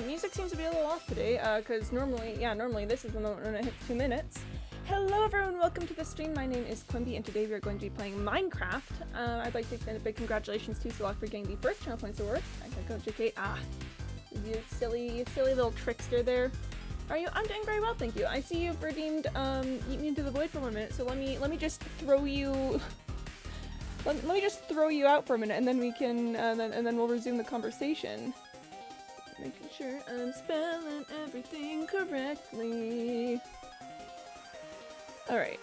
Music seems to be a little off today, because normally this is when it hits 2 minutes. Hello everyone, welcome to the stream. My name is Quimby, and today we are going to be playing Minecraft. I'd like to extend a big congratulations to Solak for getting the first channel points award. I gotta go, JK. You silly little trickster there. Are you? I'm doing very well, thank you. I see you've redeemed, Eat Me Into the Void for 1 minute, so let me just throw you... Let me just throw you out for a minute, and then we can, and then we'll resume the conversation. Making sure I'm spelling everything correctly. Alright.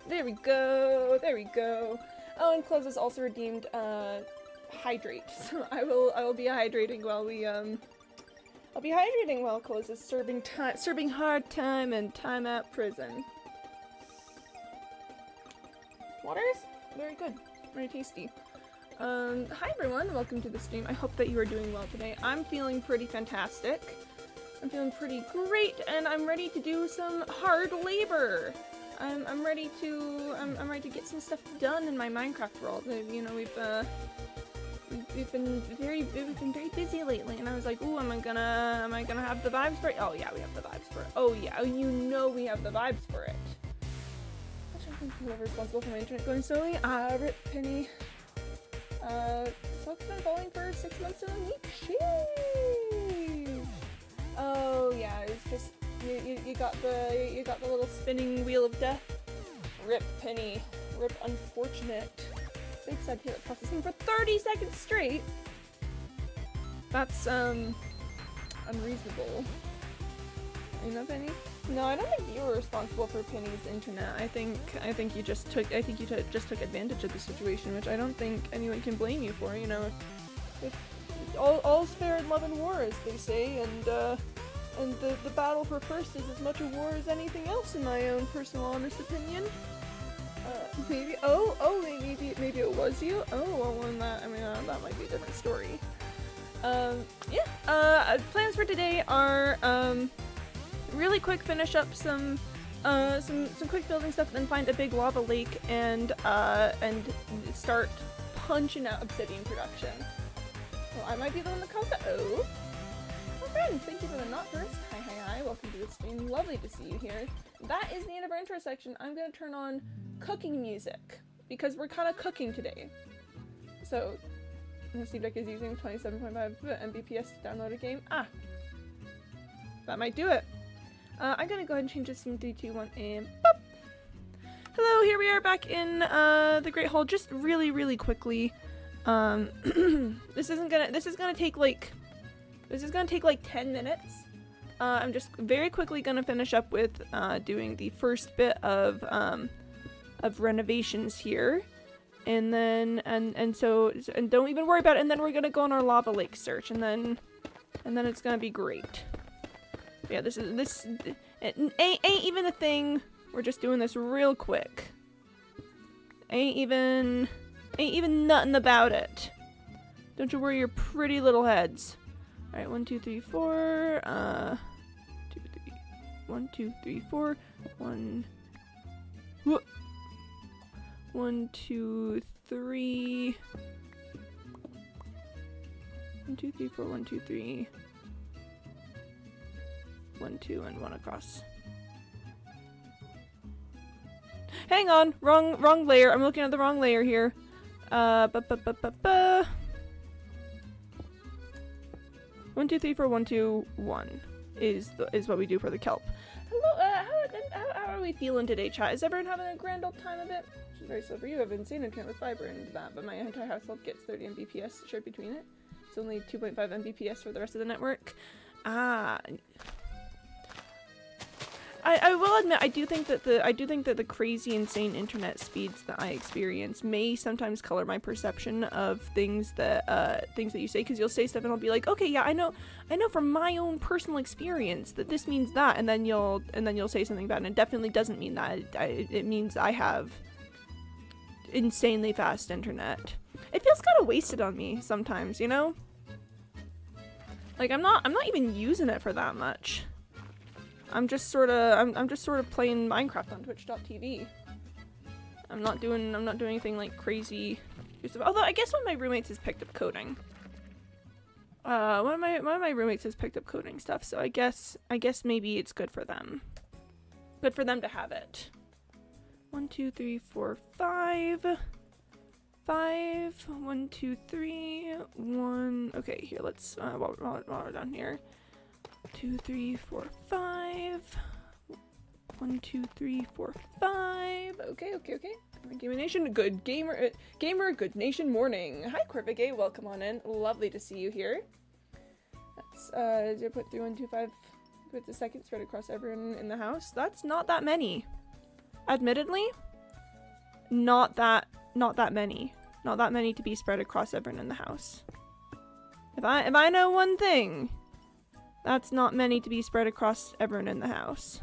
There we go, there we go. Oh, and Close has also redeemed, hydrate. So I will be hydrating while we, I'll be hydrating while Close is serving hard time and time at prison. Waters? Very good. Very tasty. Hi everyone, welcome to the stream. I hope that you are doing well today. I'm feeling pretty fantastic. I'm feeling pretty great, and I'm ready to do some hard labor. I'm ready to get some stuff done in my Minecraft world. You know, we've been very busy lately, and I was like, ooh, am I gonna have the vibes for it? Oh yeah, we have the vibes for it. Oh yeah, you know we have the vibes for it. Whoever's responsible for my internet going slowly. Rip Penny. Folks been falling for 6 months in a week. Sheesh. Oh yeah, it's just you got the little spinning wheel of death. Rip Penny. Rip unfortunate. Big sad to hear that processing for 30 seconds straight. That's unreasonable. You know, Penny? No, I don't think you were responsible for Penny's internet. I think you just took advantage of the situation, which I don't think anyone can blame you for. You know, all's fair in love and war, as they say, and the battle for first is as much a war as anything else, in my own personal honest opinion. Maybe maybe it was you. Oh, well, that might be a different story. Plans for today are really quick finish up some quick building stuff, then find a big lava lake and start punching out obsidian production. Well, I might be the one that caused that. Oh, my friend, thank you for the not first. Hi, welcome to the stream. Lovely to see you here. That is the end of our intro section. I'm gonna turn on cooking music because we're kind of cooking today. So, Steam Deck is using 27.5 Mbps to download a game. That might do it. I'm gonna go ahead and change this in 3, 2, 1, and pop! Hello, here we are back in the Great Hall. Just really quickly. This is gonna take like 10 minutes. I'm just very quickly gonna finish up with doing the first bit of renovations here, and then and don't even worry about it. And then we're gonna go on our lava lake search, and then it's gonna be great. Yeah, this ain't even a thing. We're just doing this real quick. Ain't even nothing about it. Don't you worry your pretty little heads. All right, 1, 2, 3, 4. 2, 3. 1, 2, 3, 4. 1. 1, 2, 3. 1, 2, 3, 4. 1, 2, 3. 1, 2, and 1 across. Hang on, wrong layer. I'm looking at the wrong layer here. 1, 2, 3, 4, 1, 2, 1 is what we do for the kelp. Hello, how are we feeling today, chat? Is everyone having a grand old time of it? Which is very slow for you. I have insane internet with fiber into that, but my entire household gets 30 Mbps shared between it. It's only 2.5 Mbps for the rest of the network. I will admit, I do think that the crazy, insane internet speeds that I experience may sometimes color my perception of things that you say, because you'll say stuff and I'll be like, okay, yeah, I know from my own personal experience that this means that, and then you'll say something bad, and it definitely doesn't mean that. It means I have insanely fast internet. It feels kind of wasted on me sometimes, you know? Like I'm not even using it for that much. I'm just sort of playing Minecraft on Twitch.tv. I'm not doing anything like crazy. Although I guess one of my roommates has picked up coding. One of my roommates has picked up coding stuff, so I guess maybe it's good for them. Good for them to have it. 1, 2, 3, 4, 5. 5. 1, 2, 3. 1. Okay, here, let's while we're down here. 2, 3, 4, 5. 1, 2, 3, 4, 5. Okay. Gamer Nation, good gamer, good nation morning. Hi, Corvigay, welcome on in. Lovely to see you here. That's 0.3125 with the second spread across everyone in the house. That's not that many. Admittedly, not that many. Not that many to be spread across everyone in the house. If I know one thing, that's not many to be spread across everyone in the house.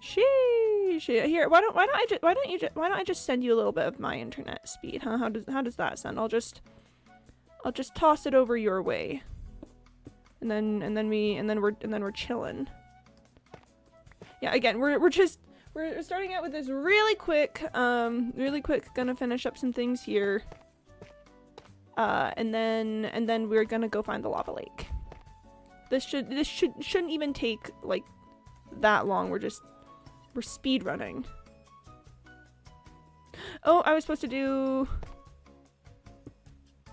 Sheesh. Here, why don't I just send you a little bit of my internet speed, huh? How does that sound? I'll just toss it over your way. And then we're chilling. Yeah, again, we're starting out with this really quick, gonna finish up some things here. And then we're gonna go find the lava lake. This shouldn't even take like that long. We're speed running. Oh, I was supposed to do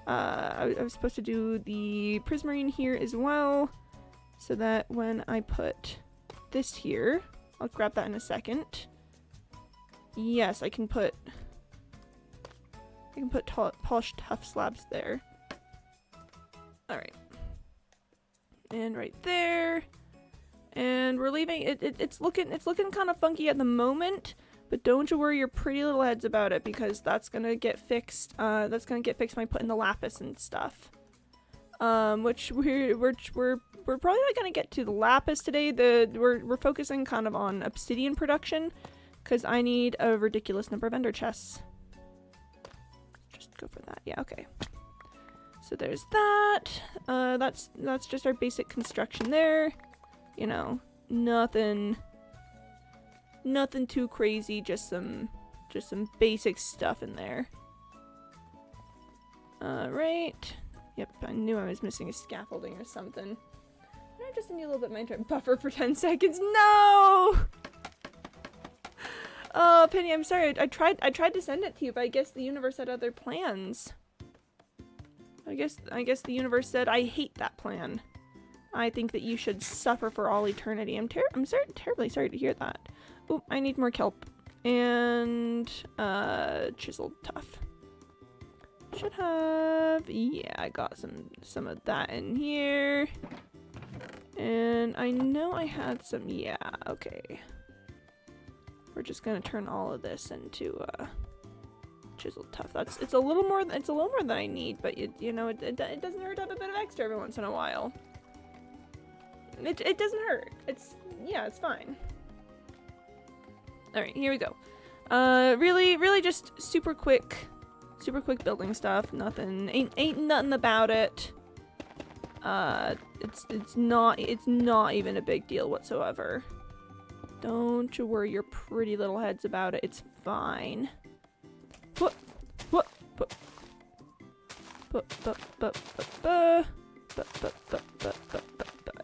I was supposed to do the Prismarine here as well, so that when I put this here, I'll grab that in a second. Yes, I can put polished tough slabs there. Alright. And right there. And we're leaving it's looking kind of funky at the moment, but don't you worry your pretty little heads about it, because that's gonna get fixed. That's gonna get fixed by putting the lapis and stuff. Which we're probably not gonna get to the lapis today. We're focusing kind of on obsidian production, because I need a ridiculous number of ender chests. Just go for that. Yeah, okay. So there's that. That's just our basic construction there. You know, nothing too crazy, just some basic stuff in there. Right. Yep, I knew I was missing a scaffolding or something. I just need a little bit of my internet buffer for 10 seconds. No! Oh, Penny, I'm sorry. I tried to send it to you, but I guess the universe had other plans. I guess the universe said, I hate that plan. I think that you should suffer for all eternity. I'm terribly sorry to hear that. Oh, I need more kelp. And, chiseled tough. Should have, yeah, I got some of that in here. And I know I had some, yeah, okay. We're just gonna turn all of this into, chiseled tough. It's a little more than I need, but you know, it doesn't hurt to have a bit of extra every once in a while. It doesn't hurt. It's fine. Alright, here we go. Really just super quick building stuff. Ain't nothing about it. It's not even a big deal whatsoever. Don't you worry your pretty little heads about it. It's fine.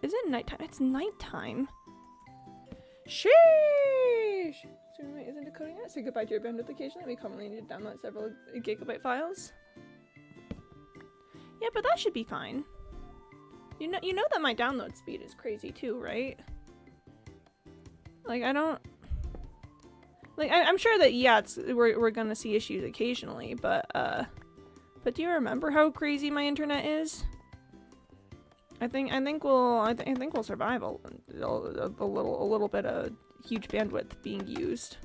Is it nighttime? It's nighttime. Sheesh! So wait, isn't decoding yet? Say goodbye to your bandwidth occasionally. We commonly need to download several gigabyte files. Yeah, but that should be fine. You know that my download speed is crazy too, right? Like, I don't... Like, I'm sure that, yeah, we're gonna see issues occasionally, but do you remember how crazy my internet is? I think we'll survive a little bit of huge bandwidth being used.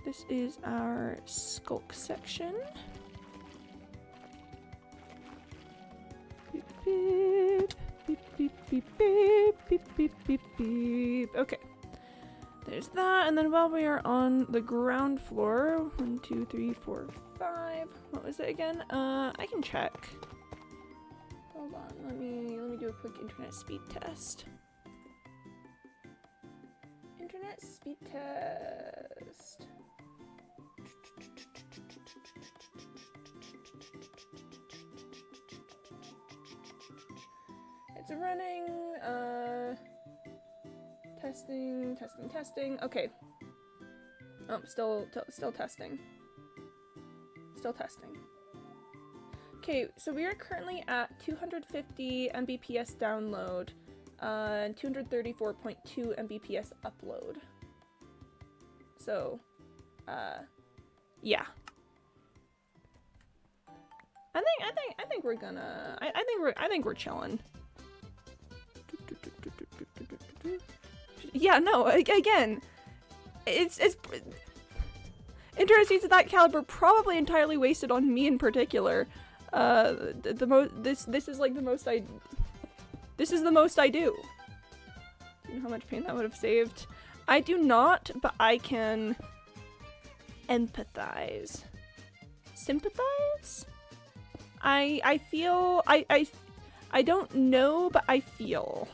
This is our skulk section. Beep beep beep beep beep beep beep beep beep beep. Okay. There's that, and then while we are on the ground floor, 1, 2, 3, 4, 5. What was it again? I can check. Hold on, let me do a quick internet speed test. Internet speed test. it's running. Testing. Okay. Oh, still testing. Still testing. Okay, so we are currently at 250 Mbps download, and 234.2 Mbps upload. So, yeah. I think we're gonna. I think we're chilling. Yeah, no. Again, it's interesting to that caliber. Probably entirely wasted on me in particular. This is like the most I. This is the most I do. Do you know how much pain that would have saved? I do not, but I can empathize. Sympathize? I feel I don't know, but I feel.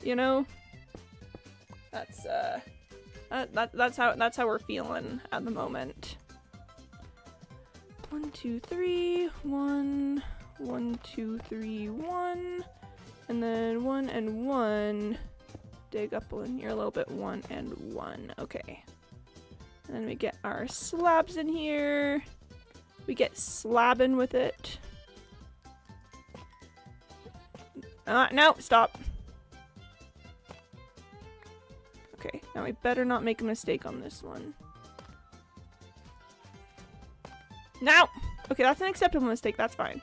You know? That's how we're feeling at the moment. 1, 2, 3, 1, 1, 2, 3, 1, and then 1 and 1. Dig up in here a little bit. 1 and 1. Okay. And then we get our slabs in here. We get slabbing with it. No, stop. Okay, now we better not make a mistake on this one. Now! Okay, that's an acceptable mistake, that's fine.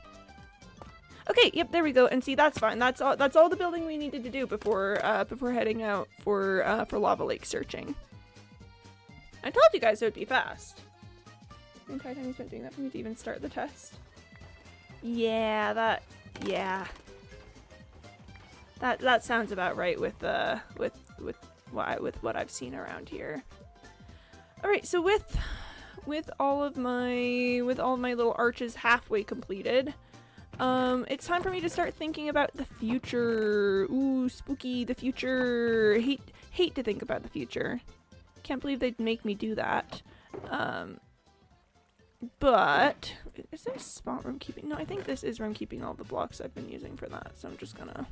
Okay, yep, there we go. And see, that's fine. That's all the building we needed to do before heading out for lava lake searching. I told you guys it would be fast. The entire time you spent doing that for me to even start the test. Yeah, that sounds about right with what I've seen around here. All right, so with all of my little arches halfway completed, it's time for me to start thinking about the future. Ooh, spooky, the future. Hate to think about the future. Can't believe they'd make me do that. But is there a spot room keeping? No, I think this is room keeping all the blocks I've been using for that. So I'm just gonna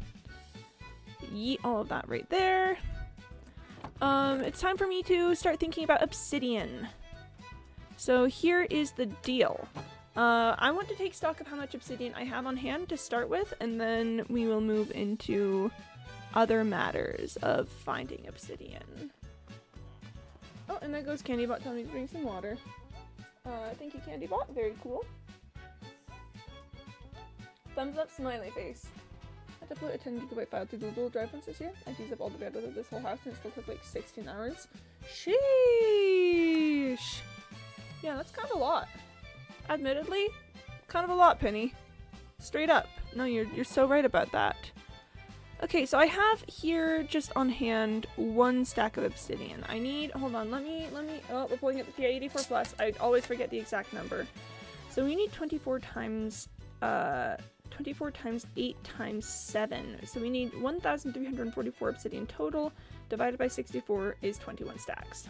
yeet all of that right there. It's time for me to start thinking about obsidian. So here is the deal. I want to take stock of how much obsidian I have on hand to start with, and then we will move into other matters of finding obsidian. Oh, and there goes Candybot telling me to bring some water. Thank you, Candybot. Very cool. Thumbs up, smiley face. I had to upload a 10 GB file to Google Drive once this year. I used up all the bandwidth of this whole house and it still took like 16 hours. Sheesh! Yeah, that's kind of a lot. Admittedly, kind of a lot, Penny. Straight up. No, you're so right about that. Okay, so I have here just on hand 1 stack of obsidian. I need, hold on, let me, oh, we're pulling up the TI-84 Plus. I always forget the exact number. So we need 24 times 8 times 7. So we need 1,344 obsidian total, divided by 64 is 21 stacks.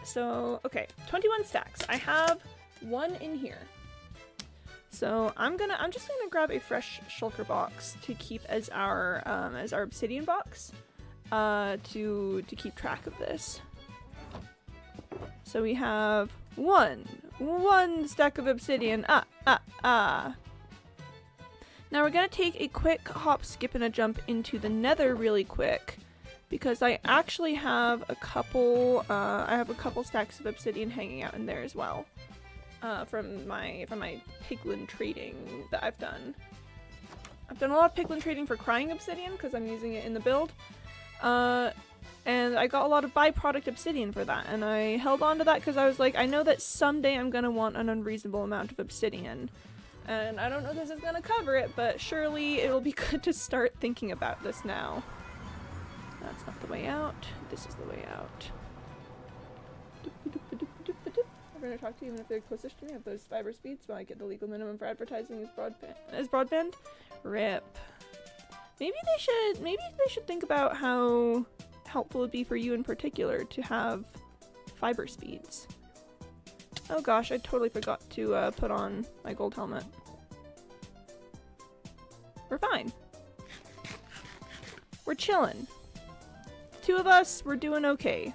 So, okay, 21 stacks. I have 1 in here. So I'm just gonna grab a fresh shulker box to keep as our obsidian box, to keep track of this. So we have one stack of obsidian. Now we're gonna take a quick hop, skip, and a jump into the Nether really quick, because I actually have a couple stacks of obsidian hanging out in there as well. From my piglin trading that I've done. I've done a lot of piglin trading for crying obsidian because I'm using it in the build. And I got a lot of byproduct obsidian for that, and I held on to that because I was like, I know that someday I'm gonna want an unreasonable amount of obsidian. And I don't know if this is gonna cover it, but surely it'll be good to start thinking about this now. That's not the way out. This is the way out. I'm going to talk to you even if they're closest to me of those fiber speeds while I get the legal minimum for advertising as broadband. RIP. Maybe they should think about how helpful it'd be for you in particular to have fiber speeds. Oh gosh, I totally forgot to put on my gold helmet. We're fine. We're chillin'. Two of us, we're doing okay.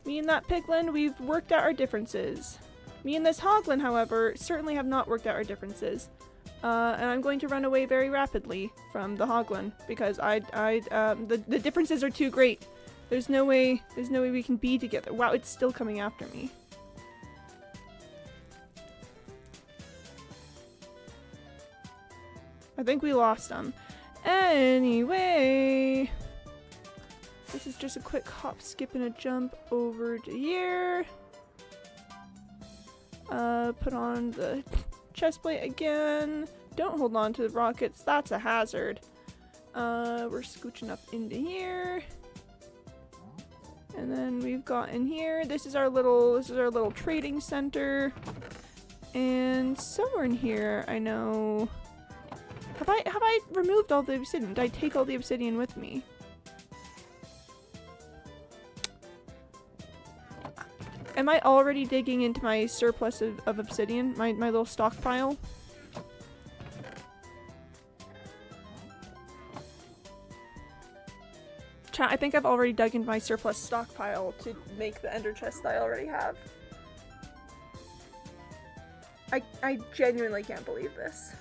Me and that piglin, we've worked out our differences. Me and this hoglin, however, certainly have not worked out our differences. And I'm going to run away very rapidly from the hoglin because the differences are too great. There's no way we can be together. Wow, it's still coming after me. I think we lost him. Anyway, this is just a quick hop, skip, and a jump over to here. Put on the chest plate again. Don't hold on to the rockets, that's a hazard. We're scooching up into here. And then we've got in here, this is our little trading center. And somewhere in here, I know, have I removed all the obsidian? Did I take all the obsidian with me? Am I already digging into my surplus of obsidian? My little stockpile? Chat, I think I've already dug into my surplus stockpile to make the ender chest that I already have. I genuinely can't believe this.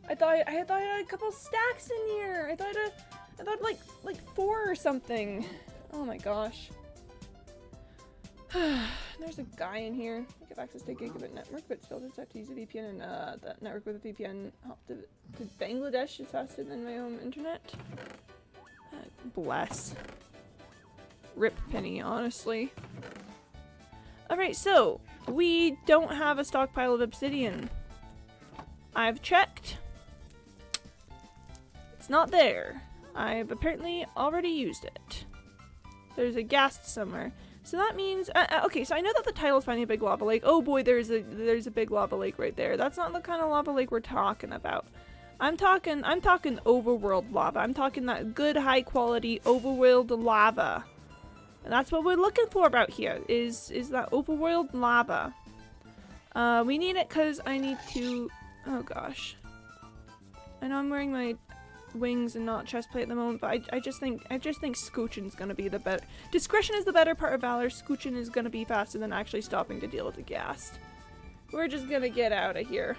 I thought I had a couple stacks in here. I thought like 4 or something. Oh my gosh. There's a guy in here. I have access to gigabit network, but still just have to use a VPN, and that network with a VPN to Bangladesh is faster than my home internet. Bless. Rip Penny, honestly. Alright, so we don't have a stockpile of obsidian. I've checked. It's not there. I've apparently already used it. There's a ghast somewhere. So that means, okay, so I know that the title is finding a big lava lake. Oh boy, there's a big lava lake right there. That's not the kind of lava lake we're talking about. I'm talking overworld lava. I'm talking that good, high quality overworld lava. And that's what we're looking for about here, is that overworld lava. We need it because I need to, oh gosh. I know I'm wearing my wings and not chestplate at the moment, but I just think scoochin's gonna be the better. Discretion is the better part of valor. Scoochin is gonna be faster than actually stopping to deal with the ghast. We're just gonna get out of here.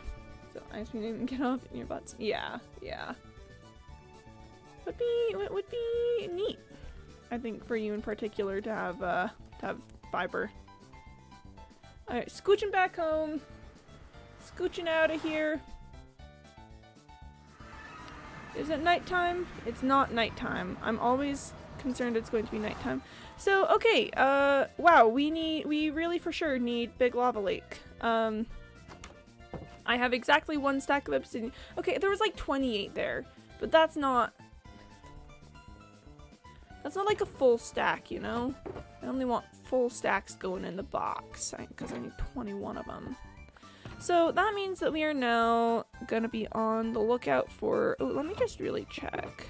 So I just mean get off in your butts. Yeah. Would be neat, I think, for you in particular to have fiber. All right, scooching back home. Scooching out of here. Is it nighttime? It's not nighttime. I'm always concerned it's going to be nighttime. So, okay, wow, we really for sure need Big Lava Lake. I have exactly 1 stack of obsidian. Okay, there was like 28 there, but that's not like a full stack, you know? I only want full stacks going in the box, because I need 21 of them. So that means that we are now gonna be on the lookout for, oh, let me just really check.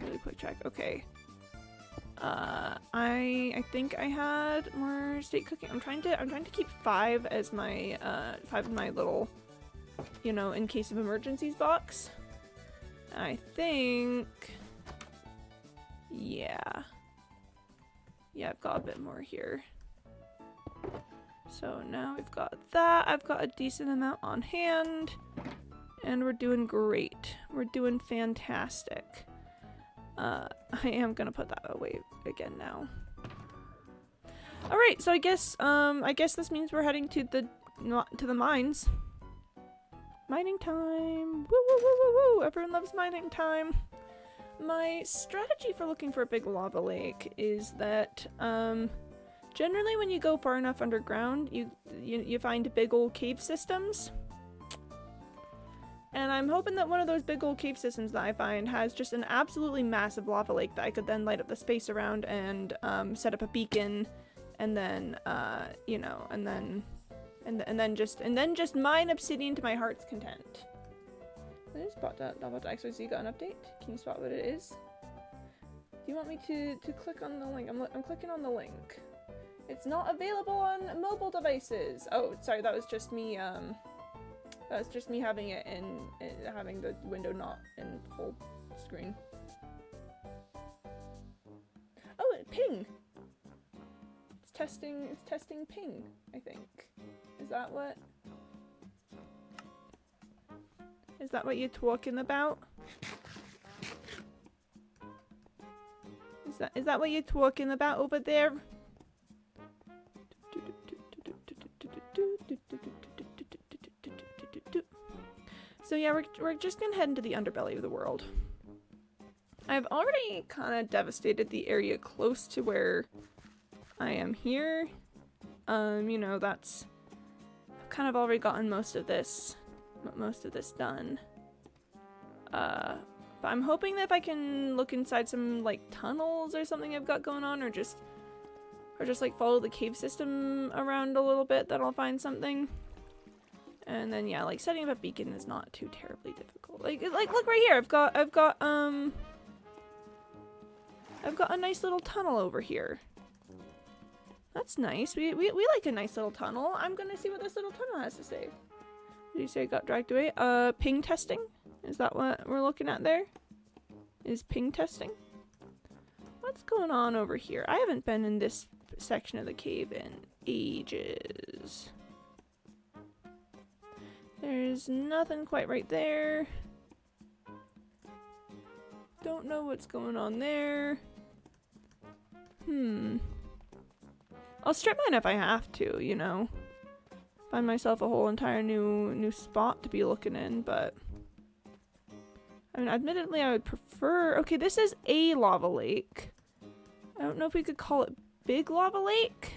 Really quick check, okay. I think I had more state cooking. I'm trying to keep 5 as my, 5 in my little, you know, in case of emergencies box. I think, yeah, I've got a bit more here. So now we've got that. I've got a decent amount on hand, and we're doing great. We're doing fantastic. I am gonna put that away again now. All right, so I guess this means we're heading to the mines. Mining time! Woo woo woo woo woo! Everyone loves mining time. My strategy for looking for a big lava lake is that generally when you go far enough underground, you find big old cave systems. And I'm hoping that one of those big old cave systems that I find has just an absolutely massive lava lake that I could then light up the space around and set up a beacon, and then you know, and then just mine obsidian to my heart's content. I just spot that. Actually, so you got an update? Can you spot what it is? Do you want me to click on the link? I'm clicking on the link. It's not available on mobile devices. Oh, sorry, that was just me That's just me having it in having the window not in full screen. Oh, ping. It's testing ping, I think. Is that what you're talking about? Is that what you're talking about over there? So yeah, we're just gonna head into the underbelly of the world. I've already kind of devastated the area close to where I am here. You know, I've kind of already gotten most of this done. But I'm hoping that if I can look inside some like tunnels or something I've got going on, or just like follow the cave system around a little bit, that I'll find something. And then yeah, like setting up a beacon is not too terribly difficult. Like look right here. I've got a nice little tunnel over here. That's nice. We like a nice little tunnel. I'm gonna see what this little tunnel has to say. Did you say it got dragged away? Ping testing? Is that what we're looking at there? Is ping testing? What's going on over here? I haven't been in this section of the cave in ages. There's nothing quite right there. Don't know what's going on there. I'll strip mine if I have to, you know. Find myself a whole entire new spot to be looking in, but I mean, admittedly, I would prefer... Okay, this is a lava lake. I don't know if we could call it Big Lava Lake.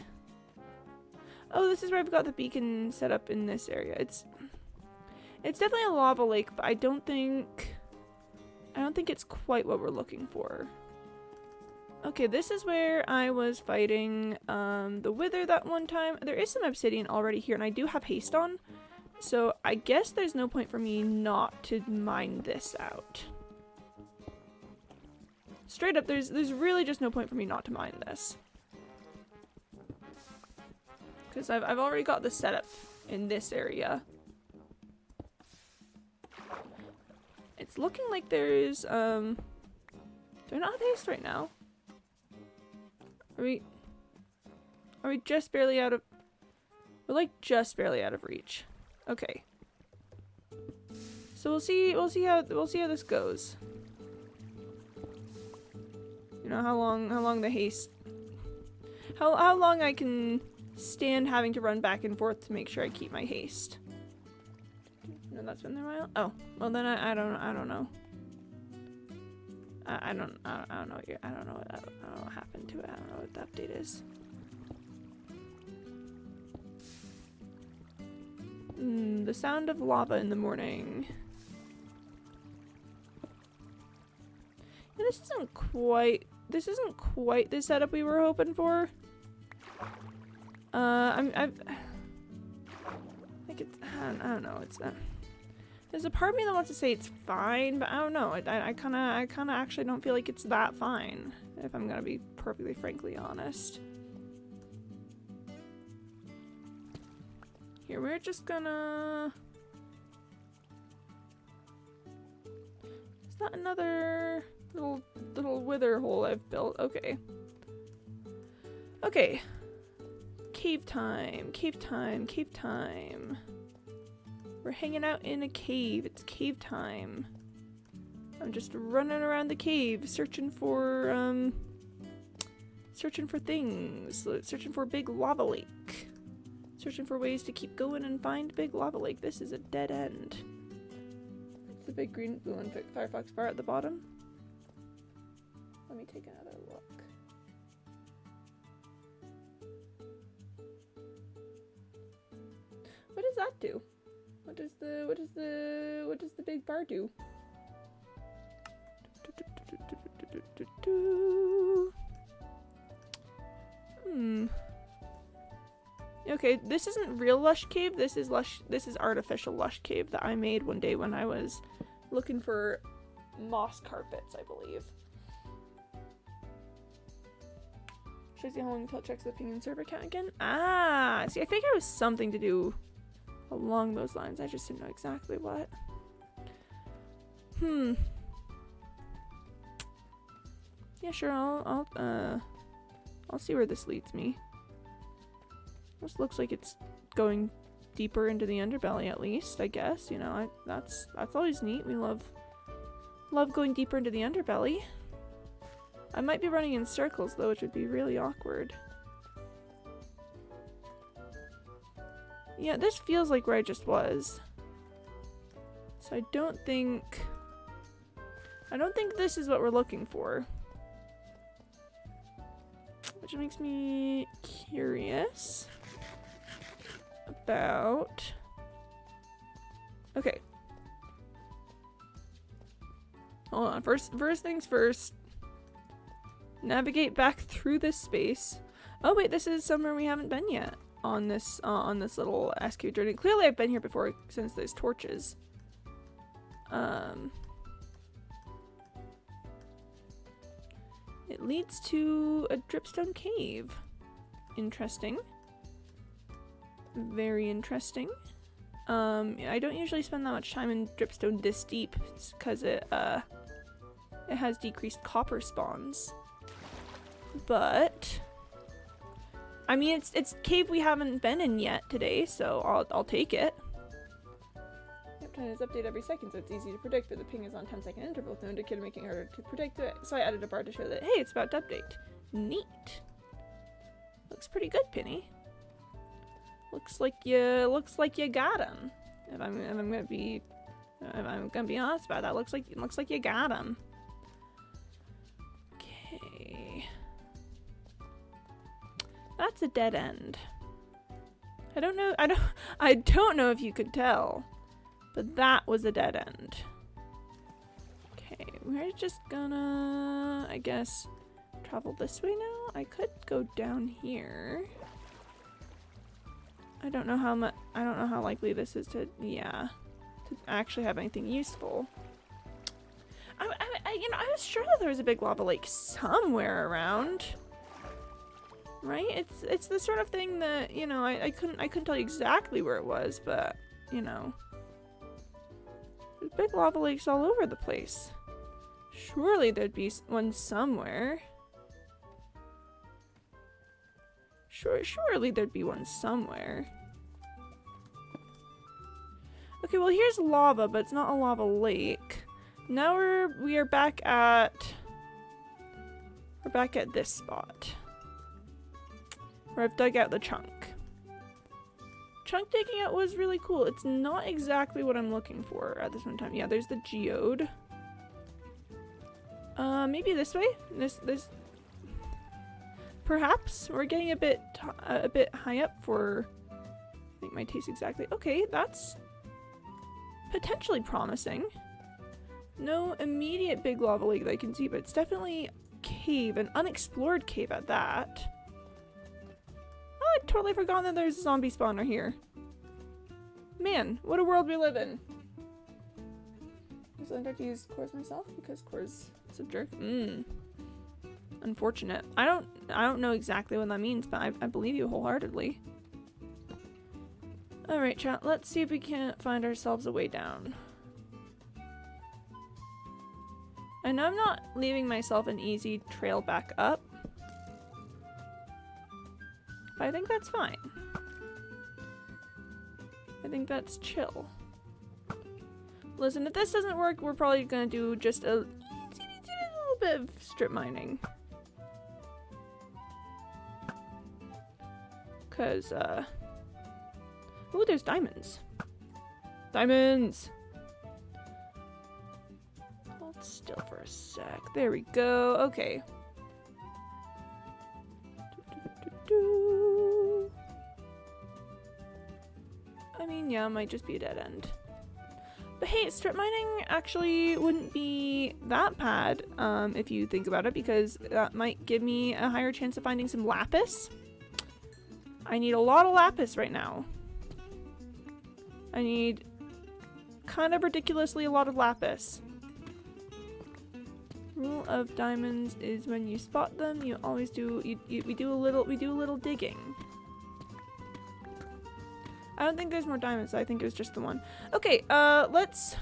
Oh, this is where I've got the beacon set up in this area. It's definitely a lava lake, but I don't think it's quite what we're looking for. Okay, this is where I was fighting the Wither that one time. There is some obsidian already here, and I do have haste on. So I guess there's no point for me not to mine this out. Straight up, there's really just no point for me not to mine this. Because I've already got the setup in this area. It's looking like there's, do I not have haste right now? Are we just barely out of... We're like just barely out of reach. Okay. So we'll see how this goes. You know, how long the haste... How long I can stand having to run back and forth to make sure I keep my haste. No, that's been there a while. Oh, well then I don't know. I don't know what happened to it. I don't know what the update is. The sound of lava in the morning. Yeah, this isn't quite the setup we were hoping for. I don't know. It's there's a part of me that wants to say it's fine, but I don't know. I kind of actually don't feel like it's that fine, if I'm gonna be perfectly frankly honest. Here, we're just gonna... Is that another little wither hole I've built? Okay. Okay. Cave time, cave time, cave time. We're hanging out in a cave. It's cave time. I'm just running around the cave, searching for things. Searching for Big Lava Lake. Searching for ways to keep going and find Big Lava Lake. This is a dead end. It's the big green blue and Firefox bar at the bottom. Let me take another look. What does that do? What does the big bar do? Okay, this isn't real Lush Cave. This is artificial Lush Cave that I made one day when I was looking for moss carpets, I believe. Shows you how long until it checks the ping and server count again. Ah, see, I think it was something to do along those lines. I just didn't know exactly what. Yeah, sure. I'll see where this leads me. This looks like it's going deeper into the underbelly, at least. I guess, you know, that's always neat. We love going deeper into the underbelly. I might be running in circles though, which would be really awkward. Yeah, this feels like where I just was. So I don't think this is what we're looking for. Which makes me curious about... Okay. Hold on. First things first. Navigate back through this space. Oh wait, this is somewhere we haven't been yet on this little SQ journey. Clearly I've been here before since there's torches. It leads to a dripstone cave. Interesting. Very interesting. I don't usually spend that much time in dripstone this deep because it has decreased copper spawns. But I mean, it's cave we haven't been in yet today, so I'll take it. Time is updated every second, so it's easy to predict, but the ping is on 10-second intervals, no indicator making it harder to predict it. So I added a bar to show that, hey, it's about to update. Neat. Looks pretty good, Penny. Looks like you got him. If I'm gonna be honest about that, looks like you got him. Okay. That's a dead end. I don't know if you could tell. But that was a dead end. Okay, we're just gonna, I guess, travel this way now. I could go down here. I don't know how likely this is to actually have anything useful. I was sure that there was a big lava lake somewhere around. Right? It's the sort of thing that, you know, I couldn't tell you exactly where it was, but, you know. There's big lava lakes all over the place. Surely there'd be one somewhere. Surely there'd be one somewhere. Okay, well here's lava, but it's not a lava lake. Now we are back at this spot. Where I've dug out the chunk. Chunk digging out was really cool. It's not exactly what I'm looking for at this one time. Yeah, there's the geode. Maybe this way? This perhaps we're getting a bit high up for I think my taste exactly. Okay, that's potentially promising. No immediate big lava lake that I can see, but it's definitely a cave, an unexplored cave at that. Oh, I totally forgot that there's a zombie spawner here. Man, what a world we live in. So I'd have to use cores myself because cores is a jerk. Unfortunate. I don't know exactly what that means, but I believe you wholeheartedly. Alright, chat, let's see if we can't find ourselves a way down. I know I'm not leaving myself an easy trail back up. But I think that's fine. I think that's chill. Listen, if this doesn't work, we're probably gonna do just a little bit of strip mining. Cause, ooh, there's diamonds. Diamonds! Hold still for a sec. There we go. Okay. I mean, yeah, it might just be a dead end. But hey, strip mining actually wouldn't be that bad if you think about it, because that might give me a higher chance of finding some lapis. I need a lot of lapis right now. I need kind of ridiculously a lot of lapis. Rule of diamonds is when you spot them, you always do we do a little digging. I don't think there's more diamonds. I think it was just the one. Okay, let's...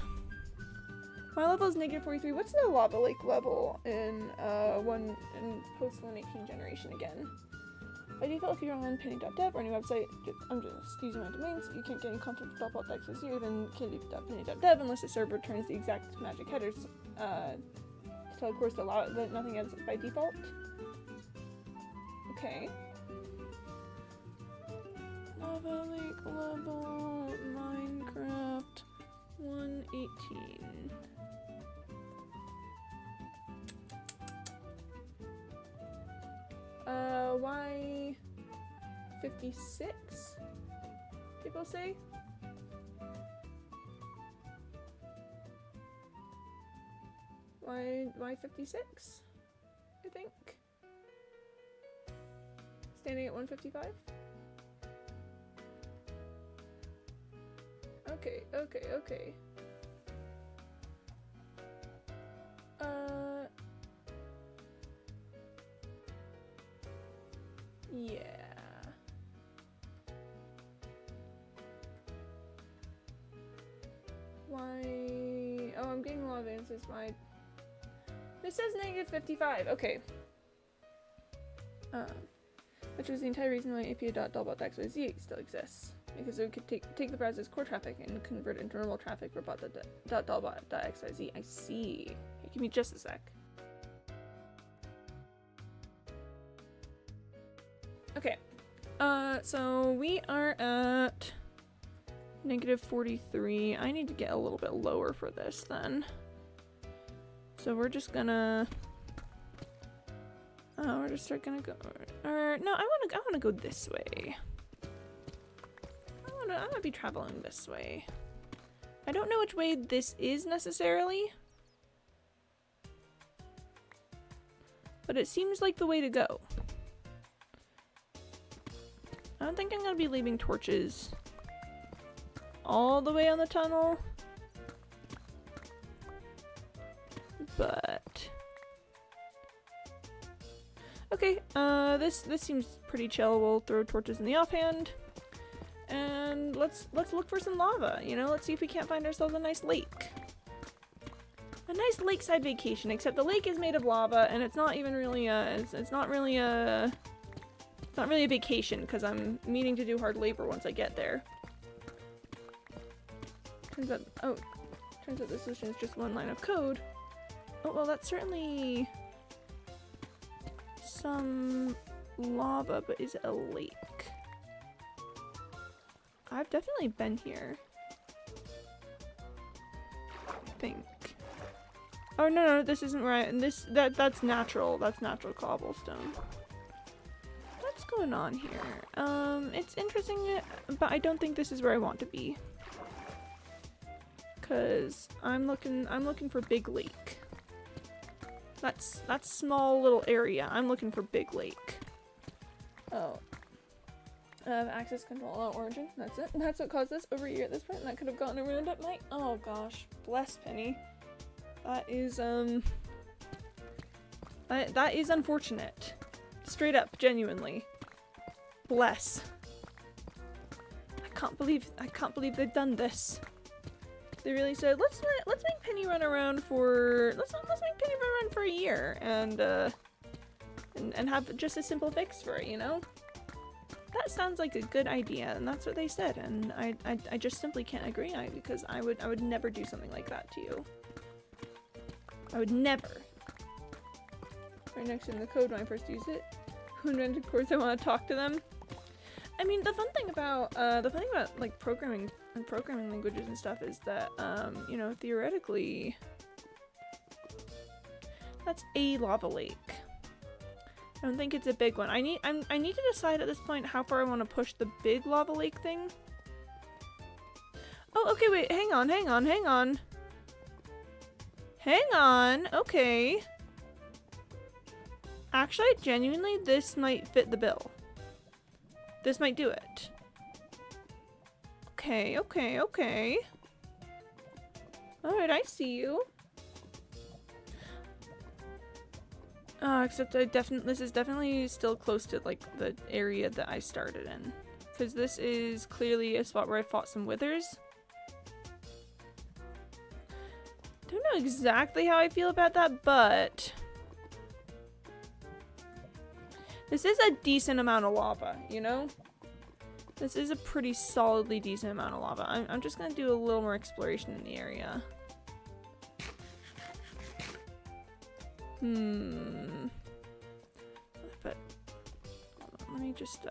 My level is -43. What's the lava lake level in post 118 generation again? By default, if you're on penny.dev or any website, I'm just using my domains, you can't get any content from dot.xyz than candy.penny.dev unless the server returns the exact magic headers to tell course to allow it, but nothing else by default. Okay. Lava lake level Minecraft 118. Why 56? People say? Why 56? I think. Standing at 155? Okay. Yeah. Why? Oh, I'm getting a lot of answers. Why? This says -55. Okay. Which was the entire reason why API.dolbot.xyz still exists. Because it could take the browser's core traffic and convert it into normal traffic for bot.dolbot.xyz. I see. Here, give me just a sec. Okay. So we are at -43. I need to get a little bit lower for this then. So we're just gonna... Oh, we're just gonna go... Or, no, I wanna go this way. I'm gonna be traveling this way. I don't know which way this is necessarily. But it seems like the way to go. I don't think I'm gonna be leaving torches all the way on the tunnel. But... Okay, this seems pretty chill. We'll throw torches in the offhand. And let's look for some lava, you know? Let's see if we can't find ourselves a nice lake. A nice lakeside vacation, except the lake is made of lava and it's not even really it's not really a vacation because I'm meaning to do hard labor once I get there. Turns out the solution is just one line of code. Oh, well, that's certainly some lava, but is it a lake? I've definitely been here. I think. Oh no, this isn't right. And that's natural. That's natural cobblestone. What's going on here? It's interesting, but I don't think this is where I want to be. Cause I'm looking for big lake. That's small little area. I'm looking for big lake. Oh. Access control origin. That's it. That's what caused this over here at this point. And that could have gotten around at night. Oh gosh. Bless Penny. That is that is unfortunate. Straight up, genuinely. Bless. I can't believe they've done this. They really said, let's make Penny run around for let's make Penny run around for a year and have just a simple fix for it, you know? That sounds like a good idea, and that's what they said, and I just simply can't agree on it because I would never do something like that to you. I would never. Right next to the code when I first use it. Who invented course? I want to talk to them. I mean, the fun thing about like programming and programming languages and stuff is that you know, theoretically, that's a lava lake. I don't think it's a big one. I need to decide at this point how far I want to push the big lava lake thing. Oh, okay, wait, hang on. Okay. Actually, genuinely, this might fit the bill. This might do it. Okay. Alright, I see you. Except this is definitely still close to, like, the area that I started in. because this is clearly a spot where I fought some withers. Don't know exactly how I feel about that, but this is a decent amount of lava, you know? This is a pretty solidly decent amount of lava. I'm just gonna do a little more exploration in the area. But hold on, let me just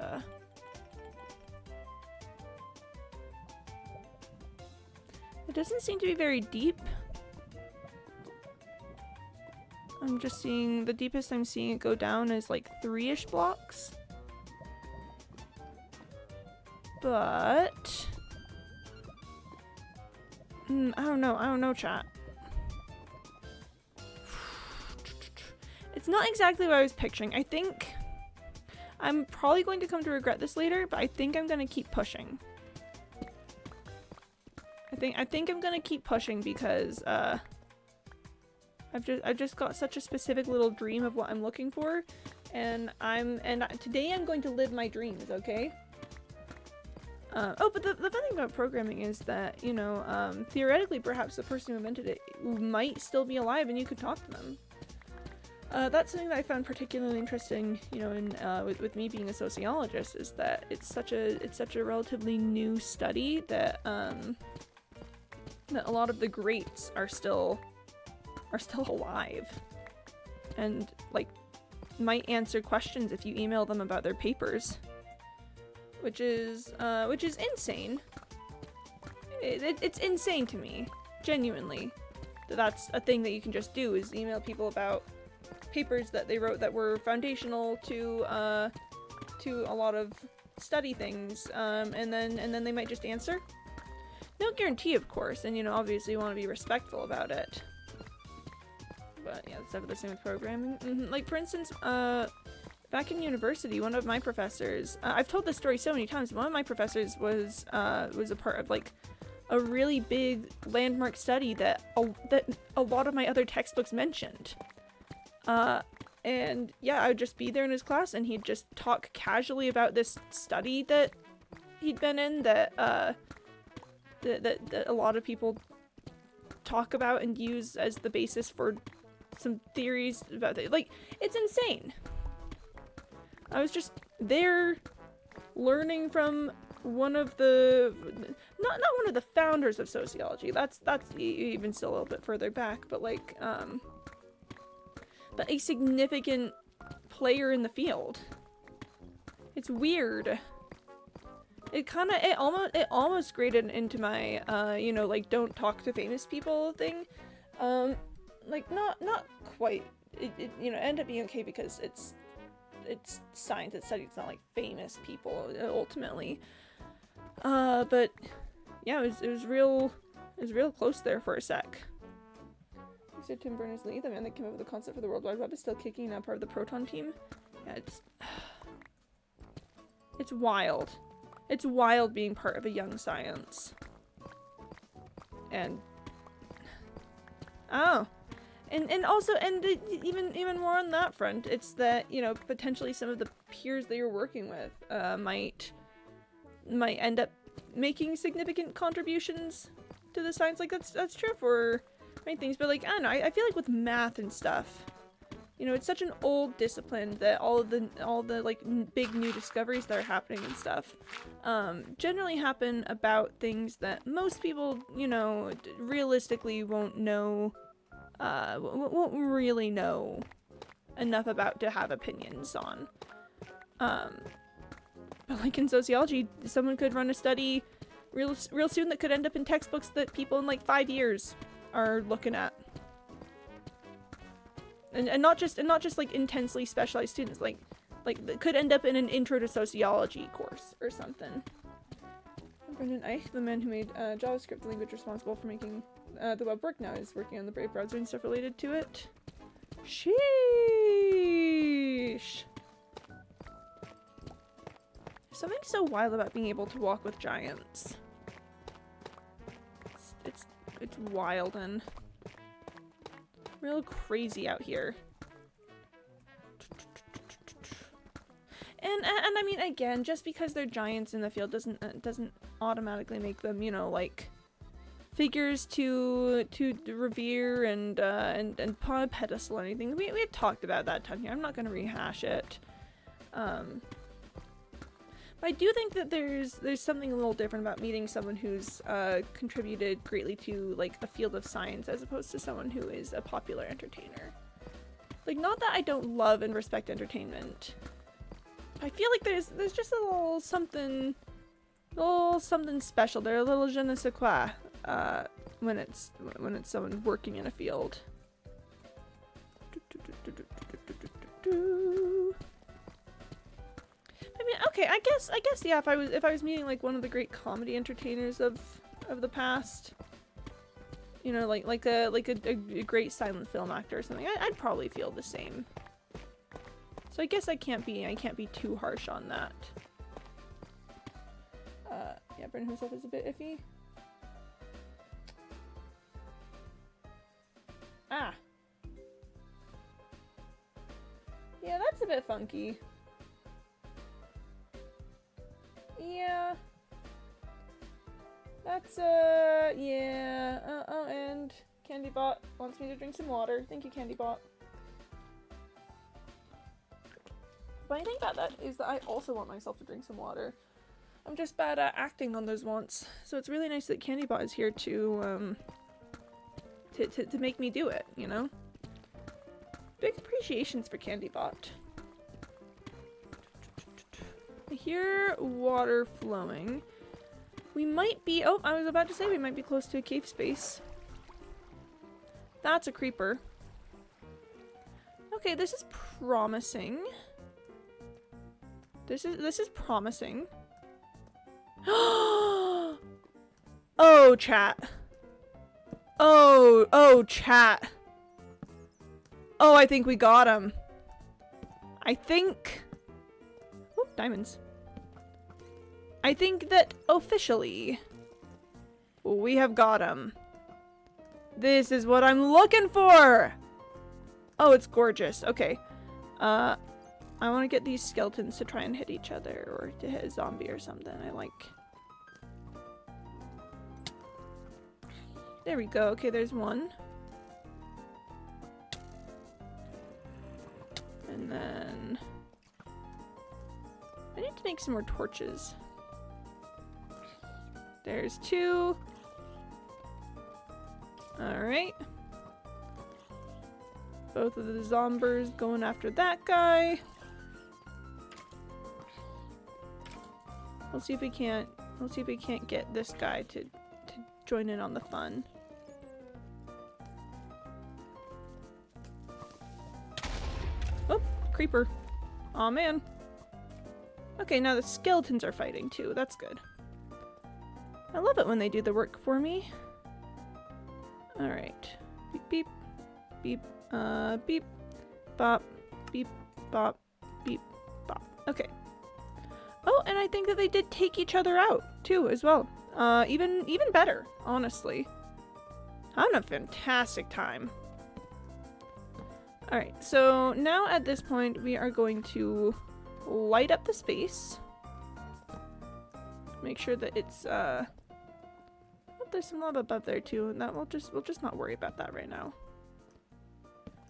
it doesn't seem to be very deep. I'm just seeing the deepest I'm seeing it go down is like 3-ish blocks. But I don't know, chat. It's not exactly what I was picturing. I think I'm probably going to come to regret this later, but I think I'm gonna keep pushing. I think I'm gonna keep pushing because I've just got such a specific little dream of what I'm looking for, and today I'm going to live my dreams, okay? Oh, but the fun thing about programming is that, you know, theoretically perhaps the person who invented it might still be alive and you could talk to them. That's something that I found particularly interesting, you know, in with me being a sociologist, is that it's such a relatively new study that that a lot of the greats are still alive, and like might answer questions if you email them about their papers, which is insane. It's insane to me, genuinely, that that's a thing that you can just do, is email people about papers that they wrote that were foundational to a lot of study things, and then they might just answer. No guarantee, of course, and you know, obviously you want to be respectful about it. But yeah, it's definitely the same with programming. Like for instance, back in university, one of my professors, I've told this story so many times, one of my professors was a part of like a really big landmark study that a lot of my other textbooks mentioned. And yeah, I would just be there in his class and he'd just talk casually about this study that he'd been in, that a lot of people talk about and use as the basis for some theories about it. Like, it's insane. I was just there learning from one of the not one of the founders of sociology. That's even still a little bit further back, but like but a significant player in the field. It's weird. It almost graded into my you know, like, don't talk to famous people thing. Like not quite. It you know, ended up being okay because it's science, it's study, it's not like famous people ultimately. But yeah, it was real close there for a sec. You said Tim Berners-Lee, the man that came up with the concept for the World Wide Web, is still kicking, now part of the Proton team. Yeah, it's wild. It's wild being part of a young science. And and also, and even more on that front, it's that, you know, potentially some of the peers that you're working with might end up making significant contributions to the science. Like that's true for many things, but like, I don't know, I feel like with math and stuff, you know, it's such an old discipline that all the like big new discoveries that are happening and stuff generally happen about things that most people, you know, realistically won't really know enough about to have opinions on. But like in sociology, someone could run a study real soon that could end up in textbooks that people in like 5 years are looking at. And not just like intensely specialized students, like that could end up in an intro to sociology course or something. Brendan Eich, the man who made JavaScript, the language responsible for making the web work, now is working on the Brave browser and stuff related to it. Sheesh. Something so wild about being able to walk with giants. It's wild and real crazy out here. And I mean, again, just because they're giants in the field doesn't automatically make them, you know, like figures to revere and put on a pedestal or anything. We had talked about that ton here. I'm not gonna rehash it. But I do think that there's something a little different about meeting someone who's contributed greatly to like a field of science as opposed to someone who is a popular entertainer. Like, not that I don't love and respect entertainment. I feel like there's just a little something special there, a little je ne sais quoi, when it's someone working in a field. I mean, okay, I guess yeah, if I was meeting like one of the great comedy entertainers of the past, you know, like a great silent film actor or something, I'd probably feel the same. So I guess I can't be too harsh on that. Yeah, Brennan himself is a bit iffy. Ah. Yeah, that's a bit funky. Yeah. That's, yeah. Oh, and CandyBot wants me to drink some water. Thank you, CandyBot. Funny thing about that is that I also want myself to drink some water. I'm just bad at acting on those wants. So it's really nice that CandyBot is here to make me do it, you know? Big appreciations for CandyBot. I hear water flowing. We might be- oh, I was about to say we might be close to a cave space. That's a creeper. Okay, this is promising. This is promising. Oh, chat. Oh, chat. Oh, I think we got him. I think... oh, diamonds. I think that officially we have got him. This is what I'm looking for! Oh, it's gorgeous. Okay. I want to get these skeletons to try and hit each other or to hit a zombie or something. I like... there we go. Okay, there's one. And then... I need to make some more torches. There's two. Alright. Both of the zombies going after that guy. We'll see if we can't get this guy to join in on the fun. Oh, creeper. Aw, man. Okay, now the skeletons are fighting too. That's good. I love it when they do the work for me. Alright. Beep, beep. Beep. Beep. Bop. Beep. Bop. Beep. Bop. Okay. Oh, and I think that they did take each other out too, as well. Even better, honestly. I'm having a fantastic time. Alright, so now at this point we are going to light up the space. Make sure that it's oh, there's some lava above there too, and that we'll just not worry about that right now.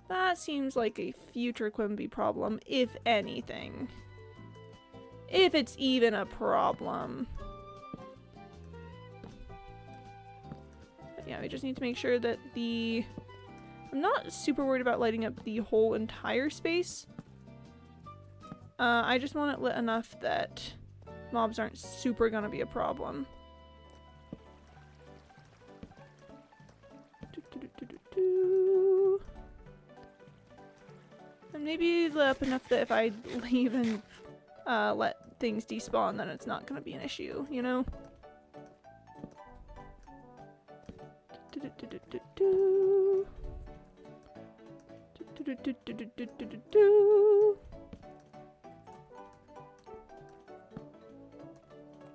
That seems like a future Quimby problem, if anything. If it's even a problem. But yeah, we just need to make sure that the... I'm not super worried about lighting up the whole entire space. I just want it lit enough that mobs aren't super gonna be a problem. And maybe lit up enough that if I leave and let things despawn, then it's not gonna be an issue, you know?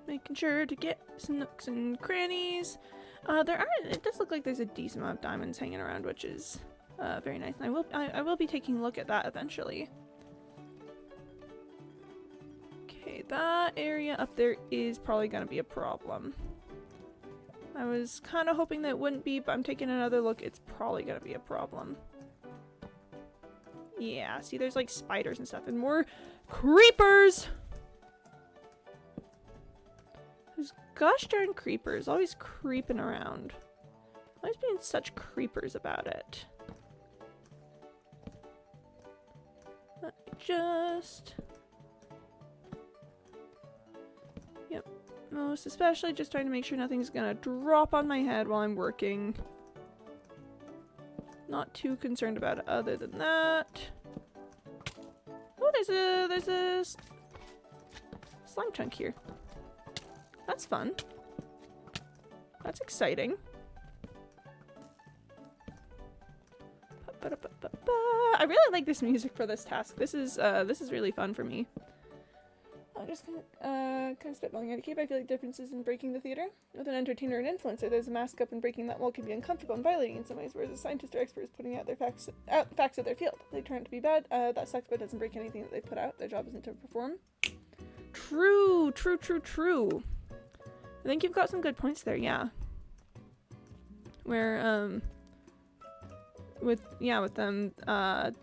Making sure to get some nooks and crannies. It does look like there's a decent amount of diamonds hanging around, which is very nice. And I will be taking a look at that eventually. that area up there is probably gonna be a problem. I was kind of hoping that it wouldn't be, but I'm taking another look. It's probably gonna be a problem. Yeah, see, there's like spiders and stuff, and more creepers! Those gosh darn creepers, always creeping around. Always being such creepers about it. Let me just... Yep. Most especially just trying to make sure nothing's gonna drop on my head while I'm working. Not too concerned about it other than that. Oh, there's a slime chunk here. That's fun. That's exciting. I really like this music for this task. This is really fun for me. I'm just kind of spitballing out a cape. I feel like differences in breaking the theater. With an entertainer and influencer, there's a mask up, and breaking that wall can be uncomfortable and violating in some ways, whereas a scientist or expert is putting out their facts of their field. They turn out to be bad. That sucks, but it doesn't break anything that they put out. Their job isn't to perform. True. I think you've got some good points there, yeah. Where, with them,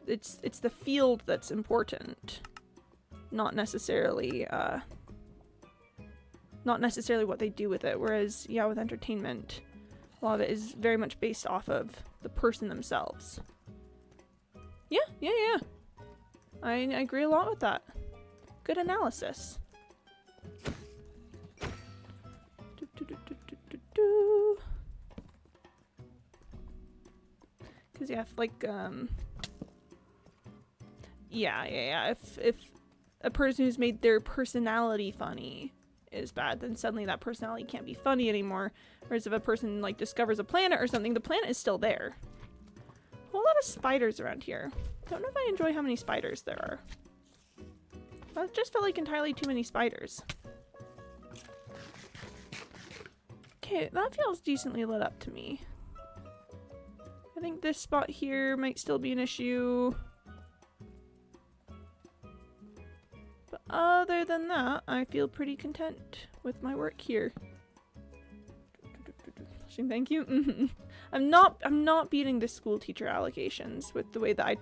it's the field that's important. Not necessarily what they do with it. Whereas, yeah, with entertainment, a lot of it is very much based off of the person themselves. Yeah. I agree a lot with that. Good analysis. Because yeah, if a person who's made their personality funny is bad, then suddenly that personality can't be funny anymore. Whereas if a person like discovers a planet or something, the planet is still there. A whole lot of spiders around here. Don't know if I enjoy how many spiders there are. That just felt like entirely too many spiders. Okay, that feels decently lit up to me. I think this spot here might still be an issue. But other than that, I feel pretty content with my work here. Thank you. I'm not beating the school teacher allocations with the way that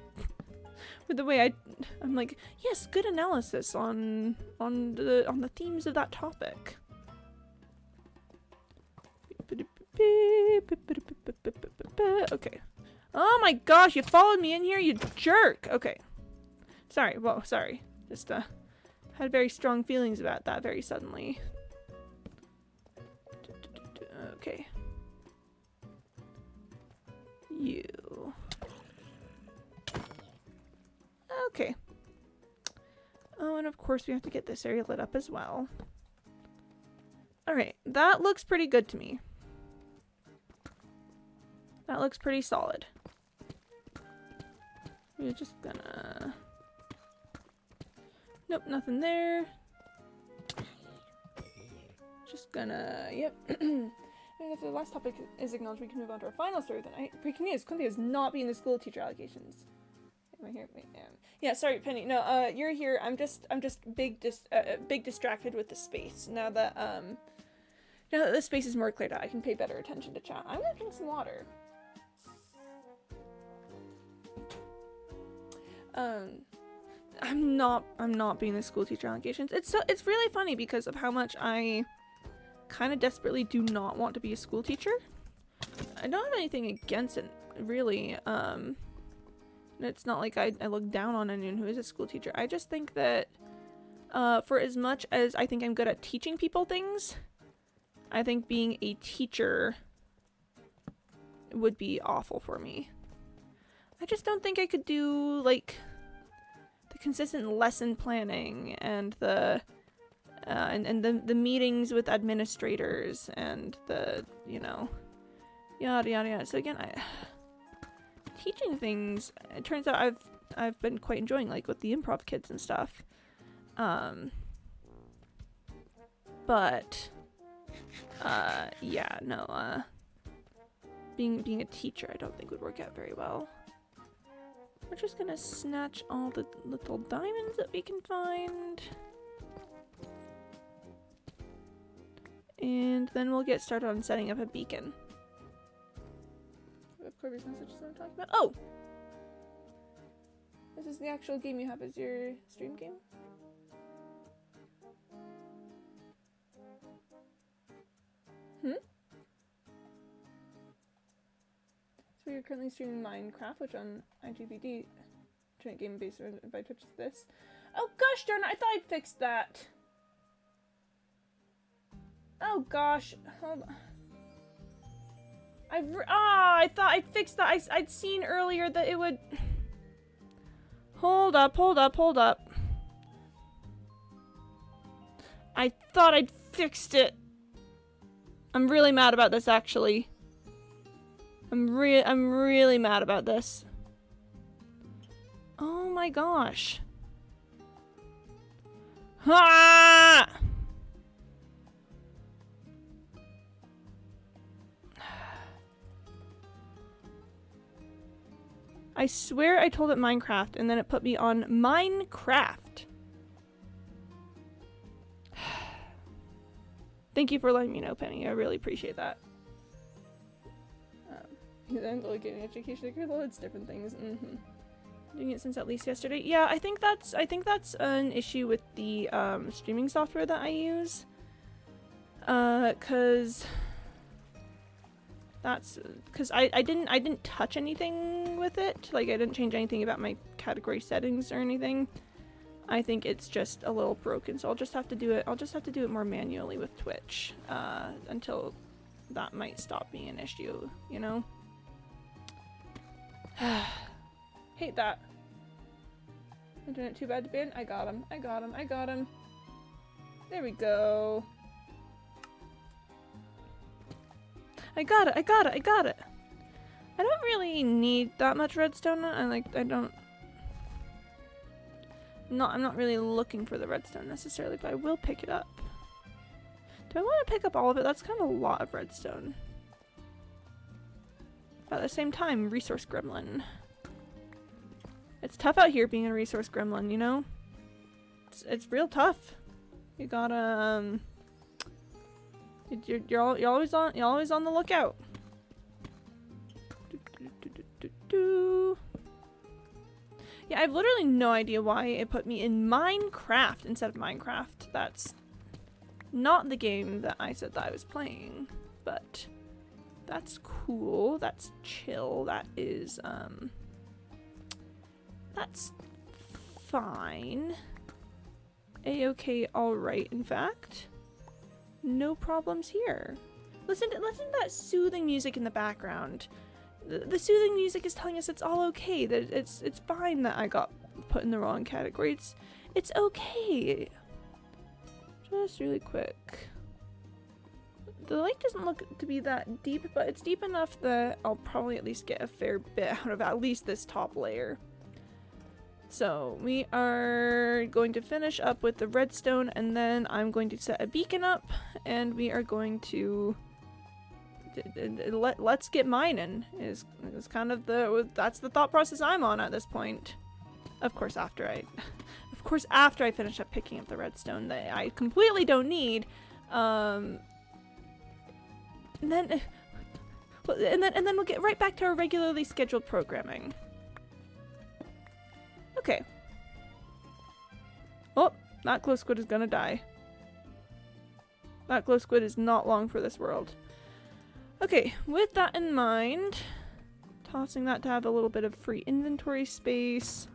I'm like, yes, good analysis on the themes of that topic. Okay. Oh my gosh, you followed me in here, you jerk. Okay. Sorry. Just had very strong feelings about that very suddenly. Okay. You. Okay. Oh, and of course we have to get this area lit up as well. Alright, that looks pretty good to me. That looks pretty solid. We're just gonna... Nope, nothing there. Just gonna... Yep. And if the last topic is acknowledged, we can move on to our final story of the night. Breaking news, Quincy is not being the school teacher allocations. Am I here? Wait, yeah, sorry, Penny. No, you're here. I'm just big distracted with the space. Now that the space is more cleared out, I can pay better attention to chat. I'm gonna drink some water. I'm not being the school teacher allocations. It's really funny because of how much I kind of desperately do not want to be a school teacher. I don't have anything against it, really. It's not like I look down on anyone who is a school teacher. I just think that for as much as I think I'm good at teaching people things, I think being a teacher would be awful for me. I just don't think I could do, like, the consistent lesson planning and the meetings with administrators and the, you know, yada yada yada. So again, teaching things, it turns out I've been quite enjoying, like with the improv kids and stuff. But yeah, no, being a teacher I don't think would work out very well. We're just gonna snatch all the little diamonds that we can find. And then we'll get started on setting up a beacon. Corby's message is what I'm talking about. Oh! This is the actual game you have as your stream game? Hmm? So you're currently streaming Minecraft, which on IGBD, Internet Game Based by Twitch is this. Oh gosh darn it, I thought I'd fixed that! Oh gosh, hold on. I thought I'd fixed that. I'd seen earlier that it would... Hold up. I thought I'd fixed it. I'm really mad about this, actually. I'm really mad about this. Oh my gosh. Ah! I swear I told it Minecraft, and then it put me on Minecraft. Thank you for letting me know, Penny. I really appreciate that. I'm getting education. Although it's different things. Doing it since at least yesterday. Yeah, I think that's an issue with the streaming software that I use. Cause I didn't touch anything with it. Like I didn't change anything about my category settings or anything. I think it's just a little broken, so I'll just have to do it more manually with Twitch until that might stop being an issue, you know? Hate that. Internet too bad to ban? I got him. There we go. I got it. I don't really need that much redstone. I'm not really looking for the redstone necessarily, but I will pick it up. Do I want to pick up all of it? That's kind of a lot of redstone. But at the same time, resource gremlin. It's tough out here being a resource gremlin, you know? It's real tough. You gotta, you're always on the lookout. Yeah, I have literally no idea why it put me in Minecraft instead of Minecraft. That's not the game that I said that I was playing, but that's cool. That's chill. That is, that's fine. A-okay, alright, in fact. No problems here. Listen to that soothing music in the background. The soothing music is telling us it's all okay, that it's fine that I got put in the wrong category. It's okay. Just really quick. The lake doesn't look to be that deep, but it's deep enough that I'll probably at least get a fair bit out of at least this top layer. So we are going to finish up with the redstone, and then I'm going to set a beacon up, and we are going to let's get mining is kind of that's the thought process I'm on at this point. Of course after I finish up picking up the redstone that I completely don't need, and then we'll get right back to our regularly scheduled programming. Okay. Oh, that glow squid is gonna die. That glow squid is not long for this world. Okay, with that in mind, tossing that to have a little bit of free inventory space.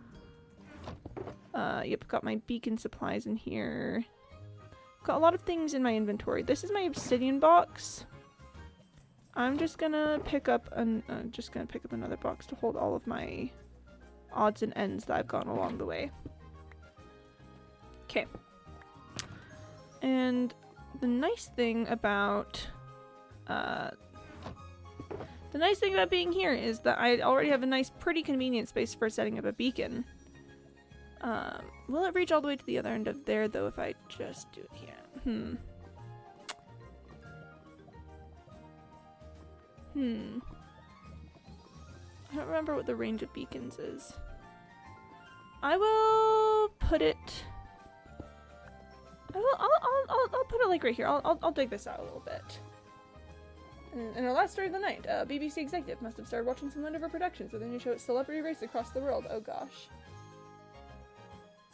Yep, got my beacon supplies in here. Got a lot of things in my inventory. This is my obsidian box. I'm just gonna pick up another box to hold all of my odds and ends that I've gotten along the way. Okay. And the nice thing about being here is that I already have a nice, pretty convenient space for setting up a beacon. Will it reach all the way to the other end of there, though, if I just do it here? I don't remember what the range of beacons is. I'll put put it like right here. I'll dig this out a little bit. And our last story of the night, a BBC executive must have started watching some Wendover productions with a new show, Celebrity Race Across the World. Oh gosh.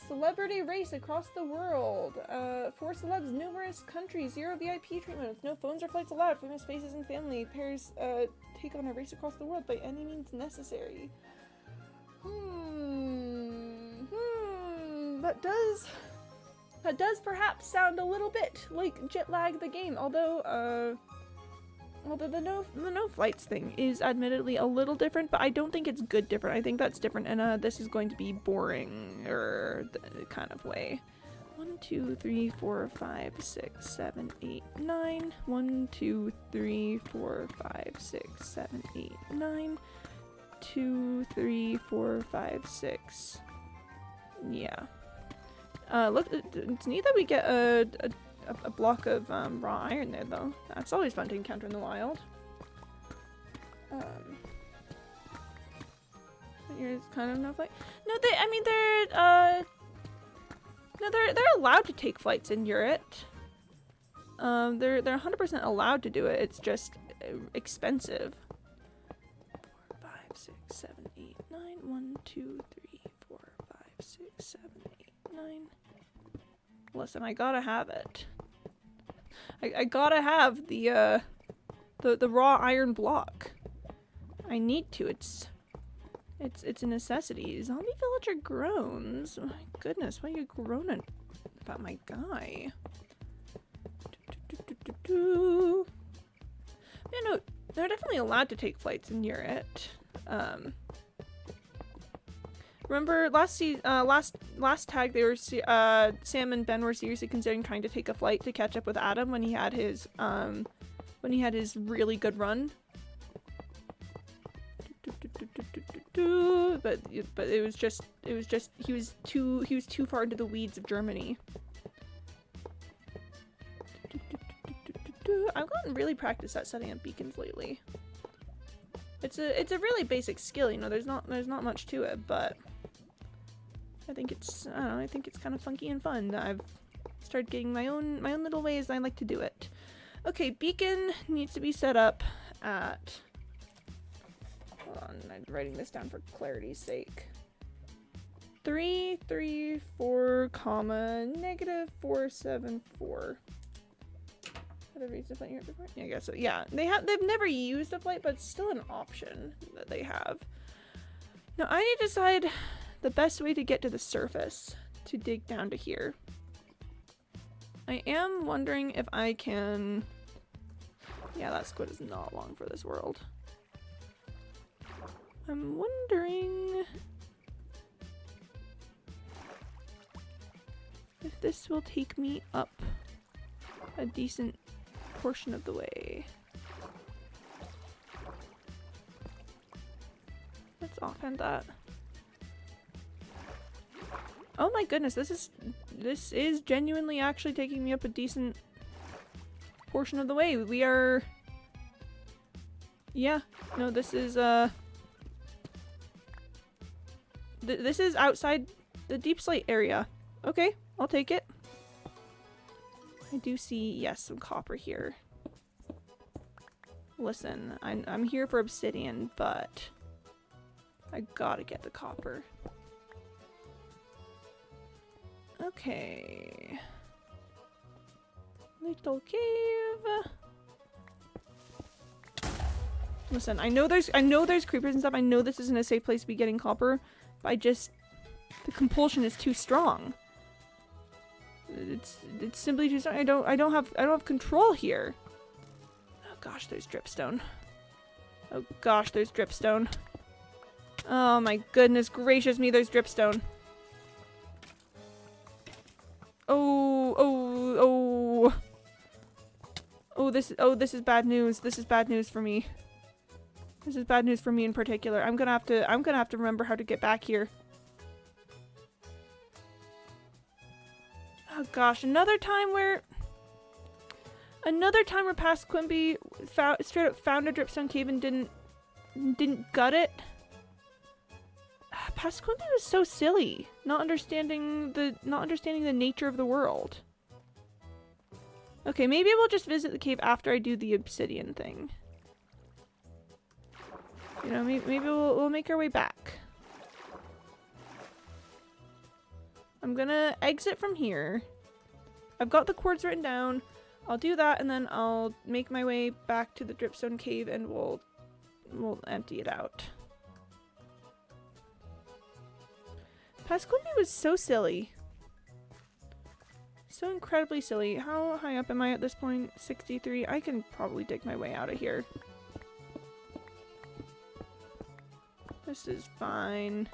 Celebrity Race Across the World. 4 celebs, numerous countries, 0 VIP treatment with no phones or flights allowed. Famous faces and family pairs take on a race across the world by any means necessary. That does perhaps sound a little bit like Jetlag the game, although the no flights thing is admittedly a little different, but I don't think it's good different. I think that's different, and this is going to be boring or kind of way. 1, 2, 3, 4, 5, 6, 7, 8, 9. 1, 2, 3, 4, 5, 6, 7, 8, 9. 2, 3, 4, 5, 6. Yeah. Look, it's neat that we get a block of raw iron there, though. That's always fun to encounter in the wild. Here's kind of no flight. No, they're allowed to take flights in Urit. They're 100% allowed to do it. It's just expensive. 4, 5, 6, 7, 8, 9. 1, 2, 3, 4, 5, 6, 7, 8, 9. Listen, I gotta have it. I gotta have the raw iron block. I need to. It's a necessity. Zombie villager groans. Oh my goodness, why are you groaning about my guy? Yeah, no, they're definitely allowed to take flights in Urit. Remember last tag they were Sam and Ben were seriously considering trying to take a flight to catch up with Adam when he had his really good run. But it was just he was too far into the weeds of Germany. I've gotten really practiced at setting up beacons lately. It's a really basic skill, you know. There's not much to it, but I think it's kind of funky and fun. I've started getting my own little ways I like to do it. Okay, beacon needs to be set up at. Hold on, I'm writing this down for clarity's sake. 3, 3, 4, comma, -474. Have reason to flight here before? Yeah, I guess so. Yeah, they've never used a flight, but it's still an option that they have. Now I need to decide the best way to get to the surface to dig down to here. I am wondering if I can. Yeah, that squid is not long for this world. I'm wondering if this will take me up a decent portion of the way. Let's offhand that. Oh my goodness, this is genuinely actually taking me up a decent portion of the way. We are. Yeah, no, this is this is outside the deep slate area. Okay, I'll take it. I do see, yes, some copper here. Listen, I'm here for obsidian, but I gotta get the copper. Okay. Little cave. Listen, I know there's creepers and stuff. I know this isn't a safe place to be getting copper, but the compulsion is too strong. It's simply too strong. I don't have control here. Oh gosh, there's dripstone. Oh gosh, there's dripstone. Oh my goodness gracious me, there's dripstone. This is bad news. This is bad news for me. This is bad news for me in particular. I'm gonna have to remember how to get back here. Oh gosh, another time where past Quimby straight up found a dripstone cave and didn't gut it. Past Quimby was so silly, not understanding the nature of the world. Okay, maybe we'll just visit the cave after I do the obsidian thing. You know, maybe we'll make our way back. I'm gonna exit from here. I've got the chords written down. I'll do that and then I'll make my way back to the dripstone cave and we'll empty it out. Pasquimbi was so silly. So incredibly silly. How high up am I at this point? 63. I can probably dig my way out of here. This is fine.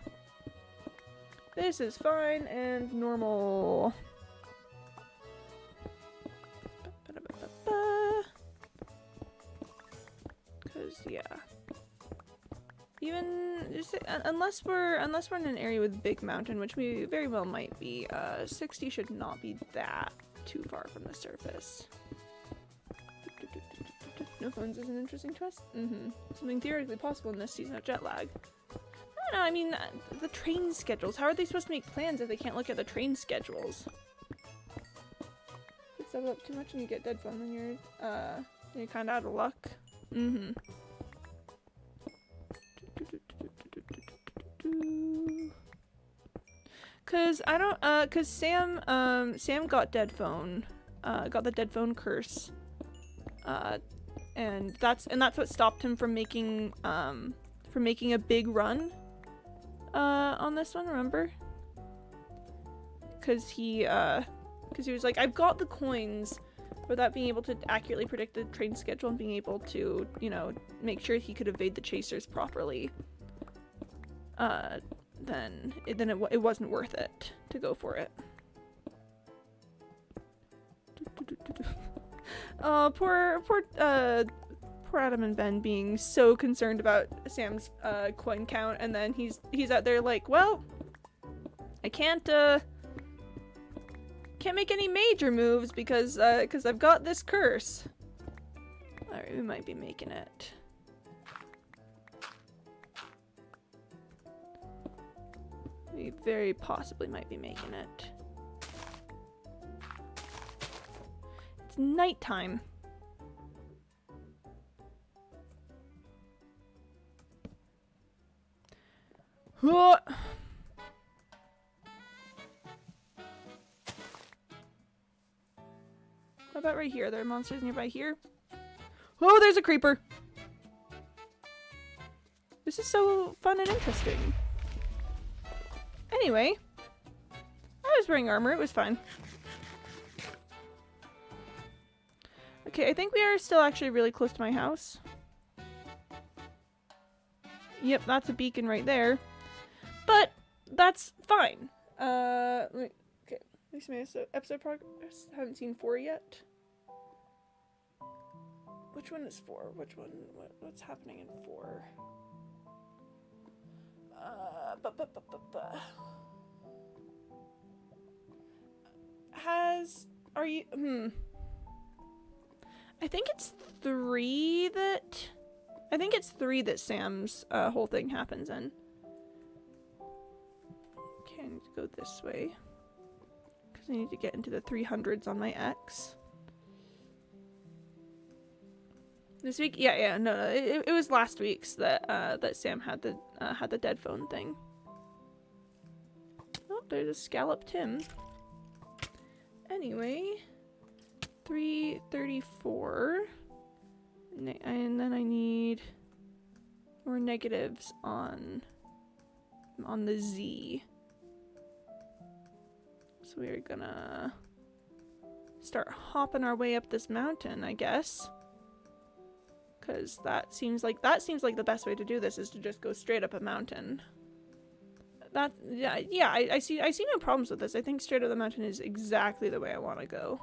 This is fine and normal. Cause yeah. Even unless we're in an area with a big mountain, which we very well might be, 60 should not be that too far from the surface. No phones is an interesting twist. Something theoretically possible in this season of jet lag. I don't know, I mean, the train schedules. How are they supposed to make plans if they can't look at the train schedules? If you sub up too much and you get dead phone, then you're kind of out of luck. Cause I don't, cause Sam got dead phone, got the dead phone curse, and that's what stopped him from making a big run, on this one, remember? Cause he was like, I've got the coins without being able to accurately predict the train schedule and being able to, you know, make sure he could evade the chasers properly. Then it wasn't worth it to go for it. Oh, poor Adam and Ben being so concerned about Sam's coin count, and then he's out there like, well, I can't make any major moves because I've got this curse. Alright, we might be making it. We very possibly might be making it. It's nighttime. How about right here? There are monsters nearby here. Oh, there's a creeper! This is so fun and interesting. Anyway, I was wearing armor, it was fine. Okay, I think we are still actually really close to my house. Yep, that's a beacon right there. But that's fine. Okay, next episode progress. Haven't seen 4 yet. Which one is 4? Which one? What's happening in 4? I think it's 3 that... I think it's 3 that Sam's whole thing happens in. Okay, I need to go this way. Because I need to get into the 300s on my X. This week? Yeah, no, it was last week's that Sam had the dead phone thing. Oh, there's a scalloped Tim. Anyway, 334, and then I need more negatives on the Z. So we're gonna start hopping our way up this mountain, I guess. Because that seems like the best way to do this is to just go straight up a mountain. I see no problems with this. I think straight up the mountain is exactly the way I want to go.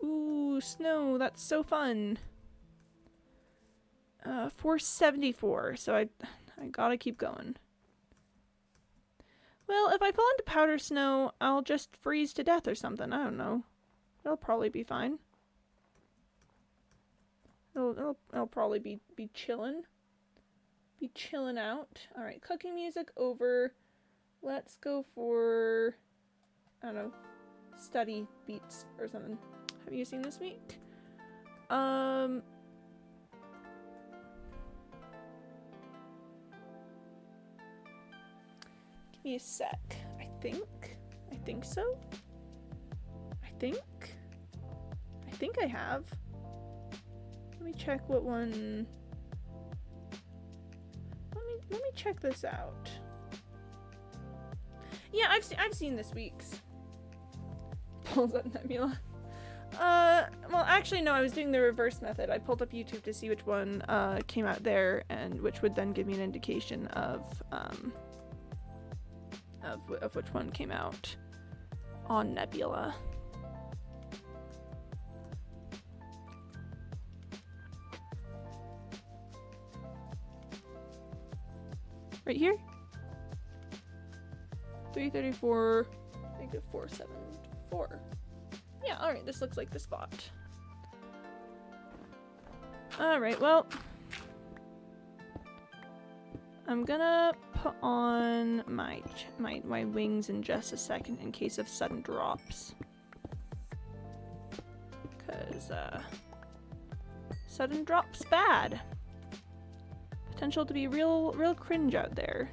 Ooh, snow, that's so fun. 474, so I gotta keep going. Well, if I fall into powder snow, I'll just freeze to death or something. I don't know. It'll probably be fine. It'll probably be chillin'. Be chillin' out. Alright, cooking music over. Let's go for... I don't know. study beats or something. Have you seen this week? Give me a sec. I think so. I think I have. Let me check what one. Let me check this out. Yeah, I've seen this week's. Pulls up Nebula. Well, actually, no, I was doing the reverse method. I pulled up YouTube to see which one came out there, and which would then give me an indication of which one came out on Nebula. Right here? 334, -474. Yeah, alright, this looks like the spot. Alright, well, I'm gonna put on my wings in just a second in case of sudden drops. Cause, sudden drops bad. Potential to be real cringe out there.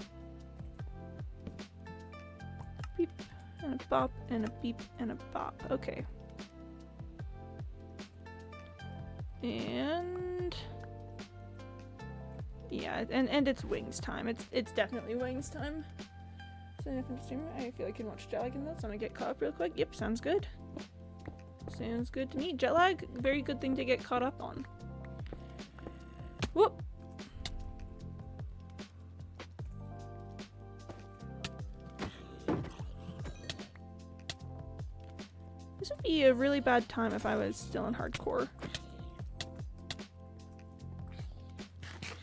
Beep, and a bop, and a beep, and a bop. Okay. And yeah, and it's wings time. It's definitely wings time. So if I'm streaming, I feel I can watch Jetlag in this. I'm gonna get caught up real quick. Yep, sounds good. Sounds good to me. Jetlag, very good thing to get caught up on. Whoop. This would be a really bad time if I was still in hardcore.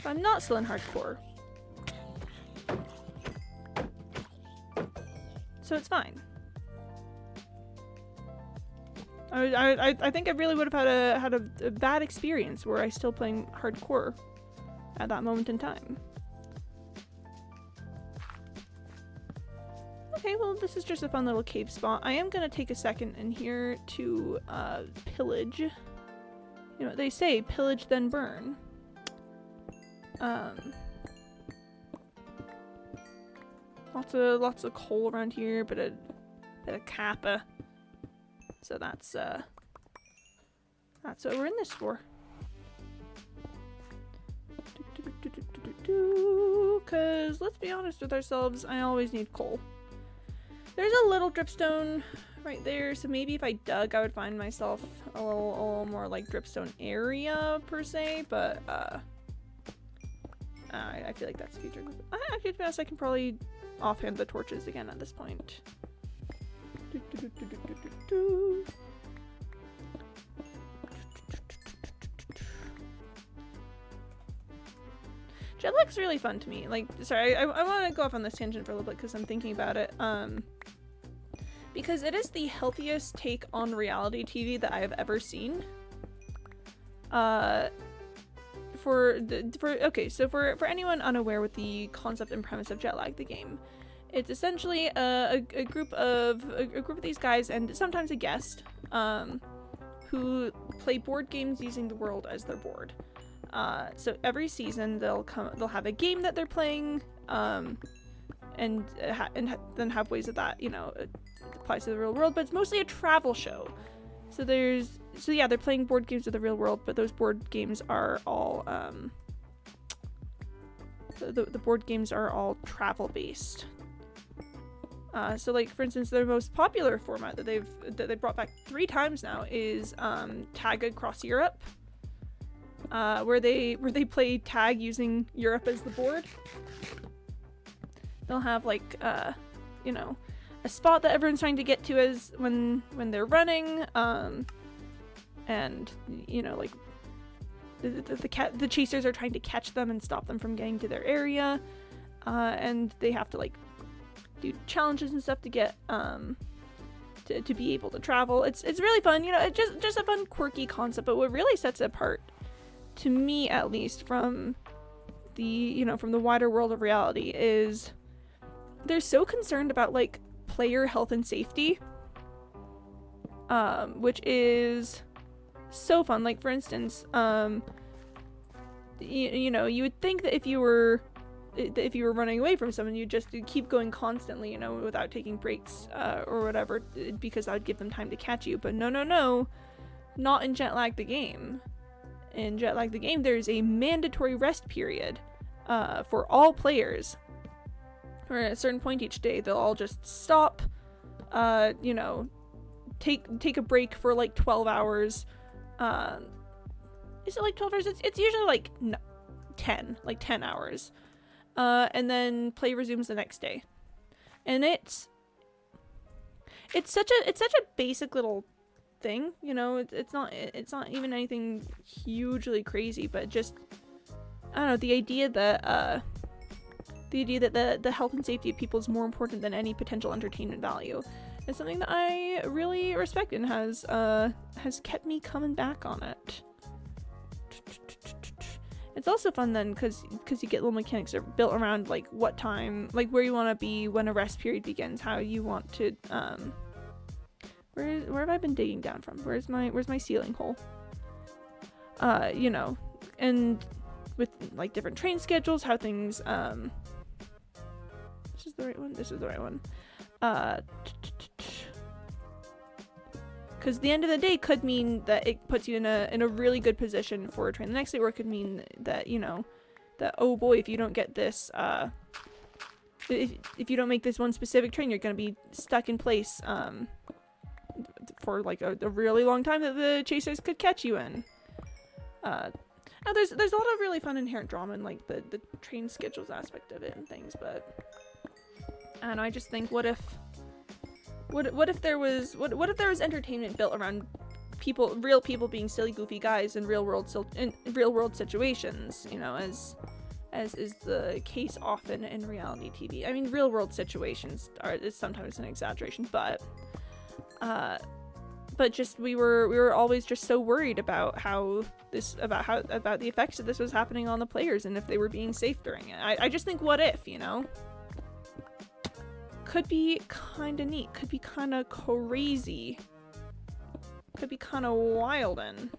But I'm not still in hardcore. So it's fine. I think I really would have had a bad experience were I still playing hardcore at that moment in time. Okay, well, this is just a fun little cave spot. I am gonna take a second in here to pillage. You know what they say, pillage then burn. Lots of coal around here, but a bit of kappa. So that's what we're in this for. Cause let's be honest with ourselves, I always need coal. There's a little dripstone right there, so maybe if I dug, I would find myself a little more like dripstone area per se, but I feel like that's future. Actually, to be honest, I can probably offhand the torches again at this point. Jetlag's really fun to me. Like, sorry, I want to go off on this tangent for a little bit because I'm thinking about it. Because it is the healthiest take on reality TV that I have ever seen. For anyone unaware with the concept and premise of Jetlag the game, it's essentially a group of these guys and sometimes a guest who play board games using the world as their board. So every season they'll have a game that they're playing, and then have ways that it applies to the real world, but it's mostly a travel show. So they're playing board games of the real world, but those board games are all the board games are all travel based. So like for instance, their most popular format that they've brought back 3 times now is Tag Across Europe, where they play tag using Europe as the board. They'll have like a spot that everyone's trying to get to as when they're running, and like the chasers are trying to catch them and stop them from getting to their area, and they have to like do challenges and stuff to get to be able to travel. It's really fun, it's just a fun quirky concept. But what really sets it apart, to me at least, from the from the wider world of reality is they're so concerned about like player health and safety. which is so fun. Like, for instance, you know, you would think that if you were running away from someone, you'd keep going constantly, you know, without taking breaks or whatever, because that would give them time to catch you. But no, not in Jetlag the game. In Jetlag the game, there's a mandatory rest period for all players. Or at a certain point each day, they'll all just stop, you know, take a break for like 12 hours. Is it like 12 hours? It's usually like 10 hours. And then play resumes the next day. And it's such a basic little thing, you know. It's not even anything hugely crazy, but just, I don't know, the idea that the health and safety of people is more important than any potential entertainment value is something that I really respect and has kept me coming back on it. It's also fun then because you get little mechanics that are built around like what time, like where you want to be when a rest period begins, how you want to where have I been digging down from? Where's my ceiling hole? You know, and with like different train schedules, how things this is the right one. This is the right one. Because the end of the day could mean that it puts you in a really good position for a train the next day, or it could mean that, you know, that, oh boy, if you don't get this, if you don't make this one specific train, you're going to be stuck in place for like a really long time that the chasers could catch you in. Now there's a lot of really fun inherent drama in like the train schedules aspect of it and things, but I don't know, I just think what if there was entertainment built around real people being silly, goofy guys in real world situations, you know, as is the case often in reality TV. I mean, real world situations is sometimes an exaggeration, but just we were always just so worried about about the effects that this was happening on the players and if they were being safe during it. I just think, what if, you know? Could be kind of neat, could be kind of crazy, could be kind of wild. And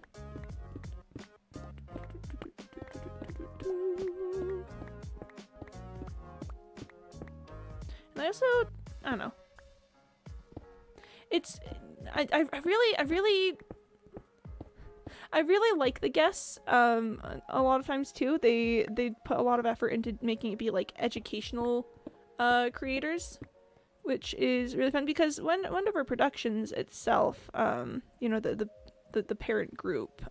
I also, I don't know, it's I really like the guests a lot of times too. They put a lot of effort into making it be like educational creators, which is really fun because Wendover Productions itself, you know, the parent group,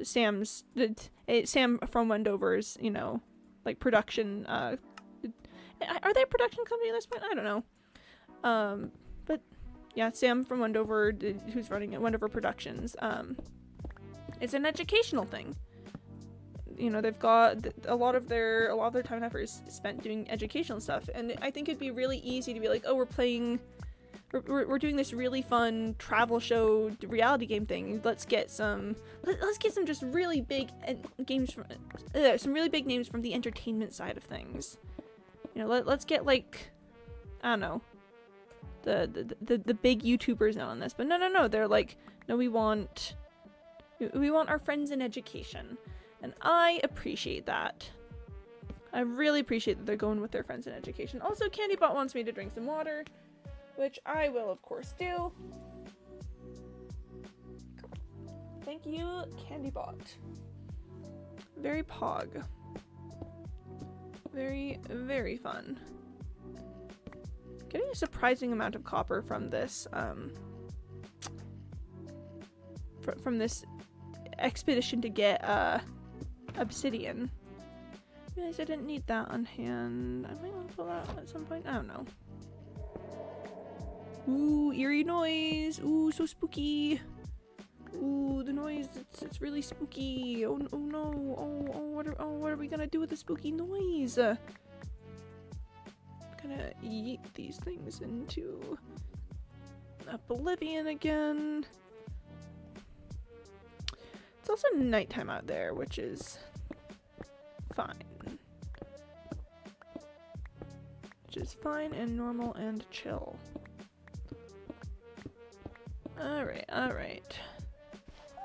Sam from Wendover's, you know, like production, are they a production company at this point? I don't know. But yeah, Sam from Wendover, who's running it, Wendover Productions, it's an educational thing. You know, they've got a lot of their time and effort is spent doing educational stuff, and I think it'd be really easy to be like, oh, we're doing this really fun travel show reality game thing. Let's get some just really big games from some really big names from the entertainment side of things. You know, let's get like, I don't know, the big YouTubers now on this, but no, they're like, no, we want our friends in education. And I appreciate that. I really appreciate that they're going with their friends in education. Also, CandyBot wants me to drink some water, which I will, of course, do. Thank you, CandyBot. Very pog. Very, very fun. Getting a surprising amount of copper from this, from this expedition to get, obsidian. I realized I didn't need that on hand. I might want to pull that out at some point. I don't know. Ooh, eerie noise. Ooh, so spooky. Ooh, the noise. It's really spooky. Oh no. What are we gonna do with the spooky noise? Gonna yeet these things into oblivion again. It's also nighttime out there, which is fine. Which is fine and normal and chill. Alright, alright.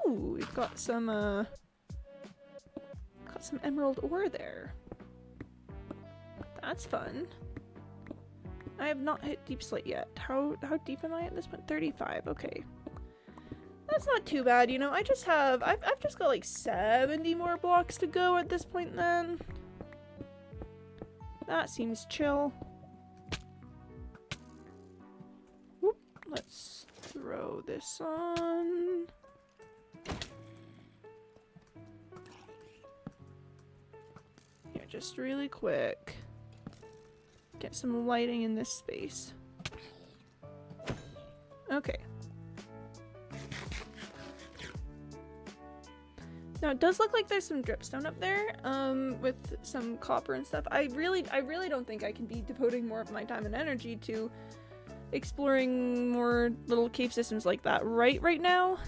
Ooh, we've got some emerald ore there. That's fun. I have not hit deep slate yet. How deep am I at this point? 35, okay. That's not too bad, you know, I've just got like 70 more blocks to go at this point then. That seems chill. Whoop, let's throw this on. Here, just really quick. Get some lighting in this space. Okay. Now it does look like there's some dripstone up there, with some copper and stuff. I really don't think I can be devoting more of my time and energy to exploring more little cave systems like that right now.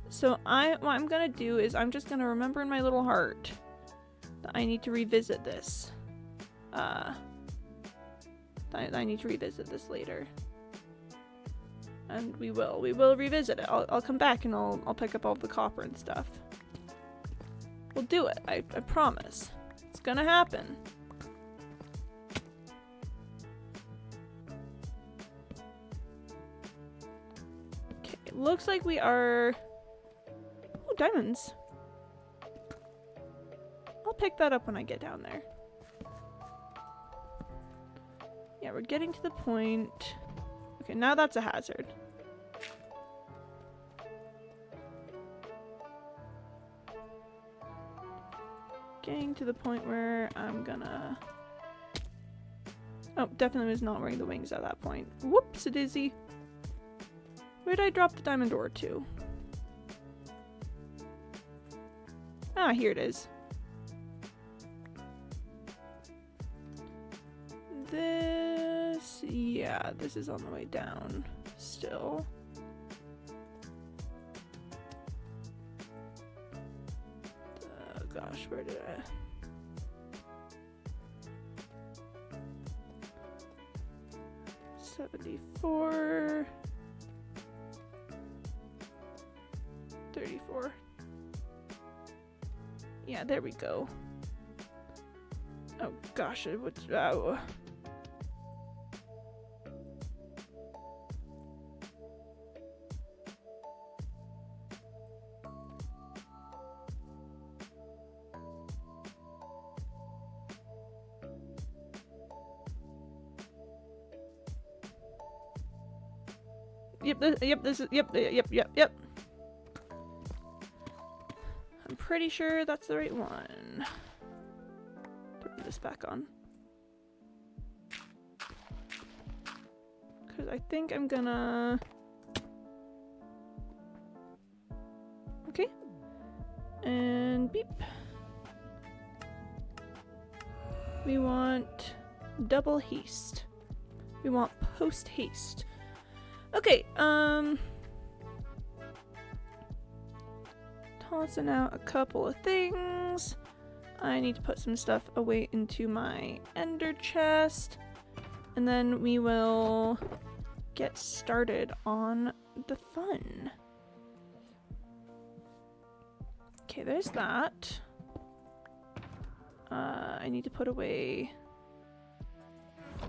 So what I'm gonna do is I'm just gonna remember in my little heart that I need to revisit this. I need to revisit this later. And we will revisit it. I'll come back and I'll pick up all the copper and stuff. We'll do it. I promise. It's gonna happen. Okay, it looks like we are... Oh, diamonds. I'll pick that up when I get down there. Yeah, we're getting to the point... Okay, now that's a hazard. Getting to the point where I'm gonna... Oh, definitely was not wearing the wings at that point. Whoops-a-dizzy. Where did I drop the diamond ore to? Ah, here it is. This... Yeah, this is on the way down still. Gosh, where did I... $74... $34... Yeah, there we go. Oh gosh, it would... Oh. Yep. I'm pretty sure that's the right one. Turn this back on. Because I think I'm gonna... Okay. And beep. We want double haste. We want post haste. Okay, tossing out a couple of things. I need to put some stuff away into my ender chest, and then we will get started on the fun. Okay, there's that. I need to put away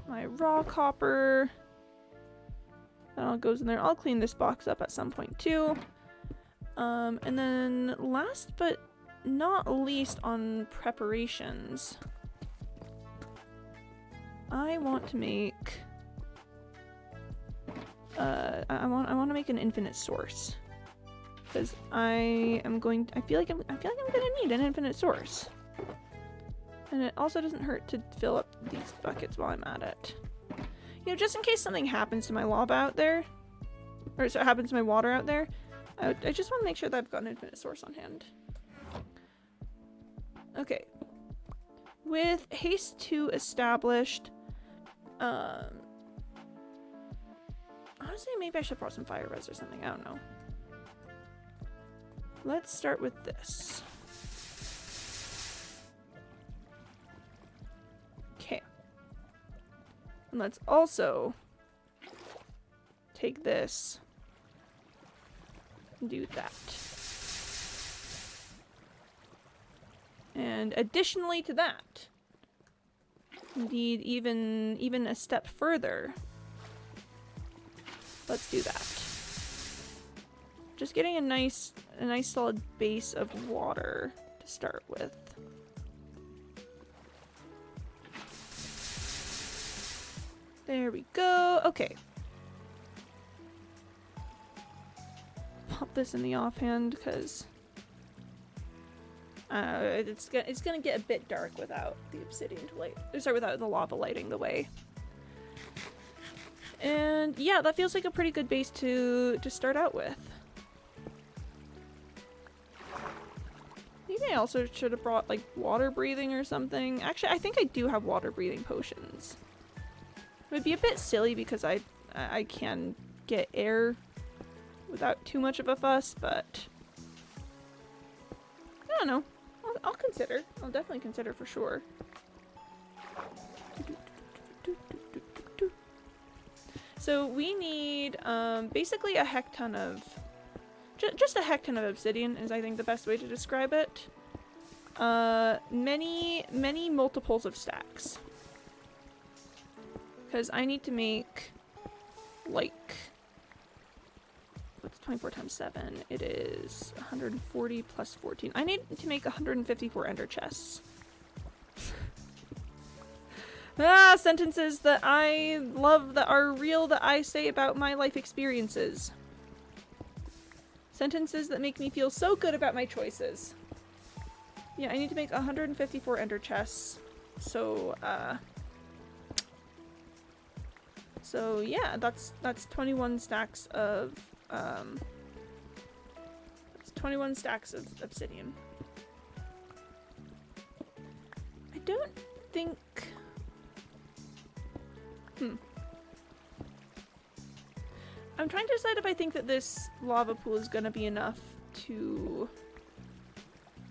my raw copper. That all goes in there. I'll clean this box up at some point too. And then last but not least on preparations, I want to make I want to make an infinite source, because I feel like I'm gonna need an infinite source. And it also doesn't hurt to fill up these buckets while I'm at it. You know, just in case something happens to my lava out there, or so it happens to my water out there, I just want to make sure that I've got an infinite source on hand. Okay. With haste 2 established, honestly, maybe I should pour some fire res or something, I don't know. Let's start with this. Okay. And let's also take this do that. And additionally to that, indeed even a step further, let's do that. Just getting a nice solid base of water to start with. There we go. Okay. Pop this in the offhand because it's gonna get a bit dark without the obsidian to light. Sorry, without the lava lighting the way. And yeah, that feels like a pretty good base to start out with. Maybe I also should have brought like water breathing or something. Actually, I think I do have water breathing potions. It would be a bit silly because I can get air without too much of a fuss, but I don't know. I'll consider. I'll definitely consider for sure. So we need basically a heck ton of just a heck ton of obsidian is I think the best way to describe it. Many multiples of stacks. Because I need to make like what's 24 times 7? It is 140 plus 14. I need to make 154 ender chests. Sentences that I love that are real that I say about my life experiences. Sentences that make me feel so good about my choices. Yeah, I need to make 154 ender chests. So yeah, that's 21 stacks of that's 21 stacks of obsidian. I don't think I'm trying to decide if I think that this lava pool is gonna be enough to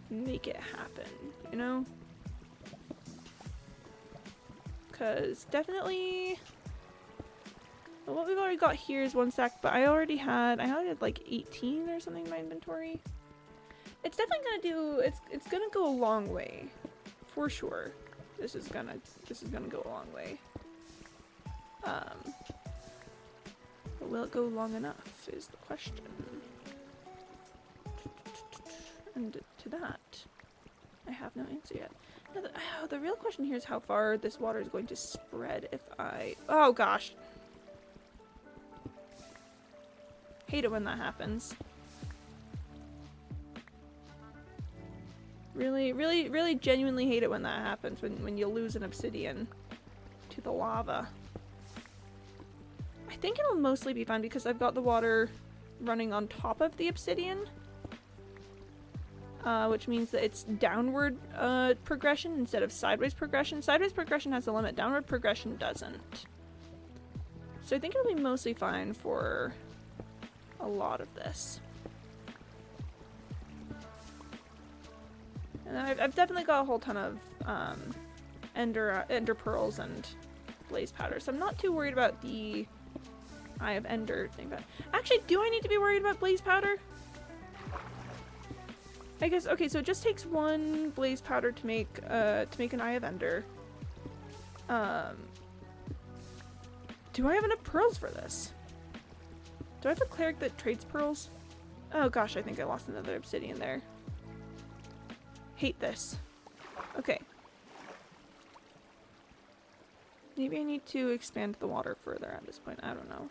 make it happen, you know? Because definitely well, what we've already got here is 1 stack, but I already had like 18 or something in my inventory. It's definitely gonna do it's gonna go a long way. For sure. This is gonna go a long way. But will it go long enough is the question. And to that, I have no answer yet. Now the real question here is how far this water is going to spread if I... Oh gosh. Hate it when that happens. Really genuinely hate it when that happens, when you lose an obsidian to the lava. I think it'll mostly be fine because I've got the water running on top of the obsidian. Which means that it's downward progression instead of sideways progression. Sideways progression has a limit, downward progression doesn't. So I think it'll be mostly fine for a lot of this. And I've definitely got a whole ton of ender pearls and blaze powder, so I'm not too worried about the Eye of Ender thing. But actually, do I need to be worried about blaze powder? I guess okay. So it just takes 1 blaze powder to make an Eye of Ender. Do I have enough pearls for this? Do I have a cleric that trades pearls? Oh gosh, I think I lost another obsidian there. Hate this. Okay. Maybe I need to expand the water further at this point. I don't know.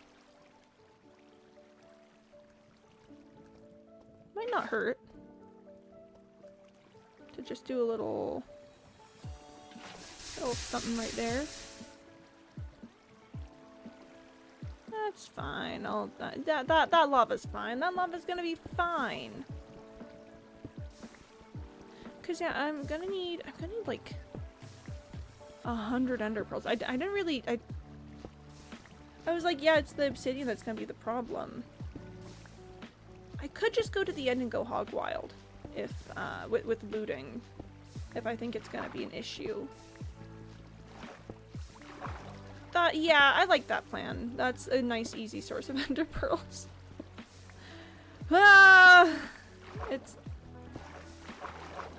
Might not hurt to just do a little something right there. That's fine. That lava's fine. That lava's gonna be fine. Cause yeah, I'm gonna need like 100 ender pearls. I didn't really I was like, yeah, it's the obsidian that's gonna be the problem. I could just go to the end and go hog wild if with looting if I think it's gonna be an issue. Yeah, I like that plan. That's a nice easy source of ender pearls. Ah, it's.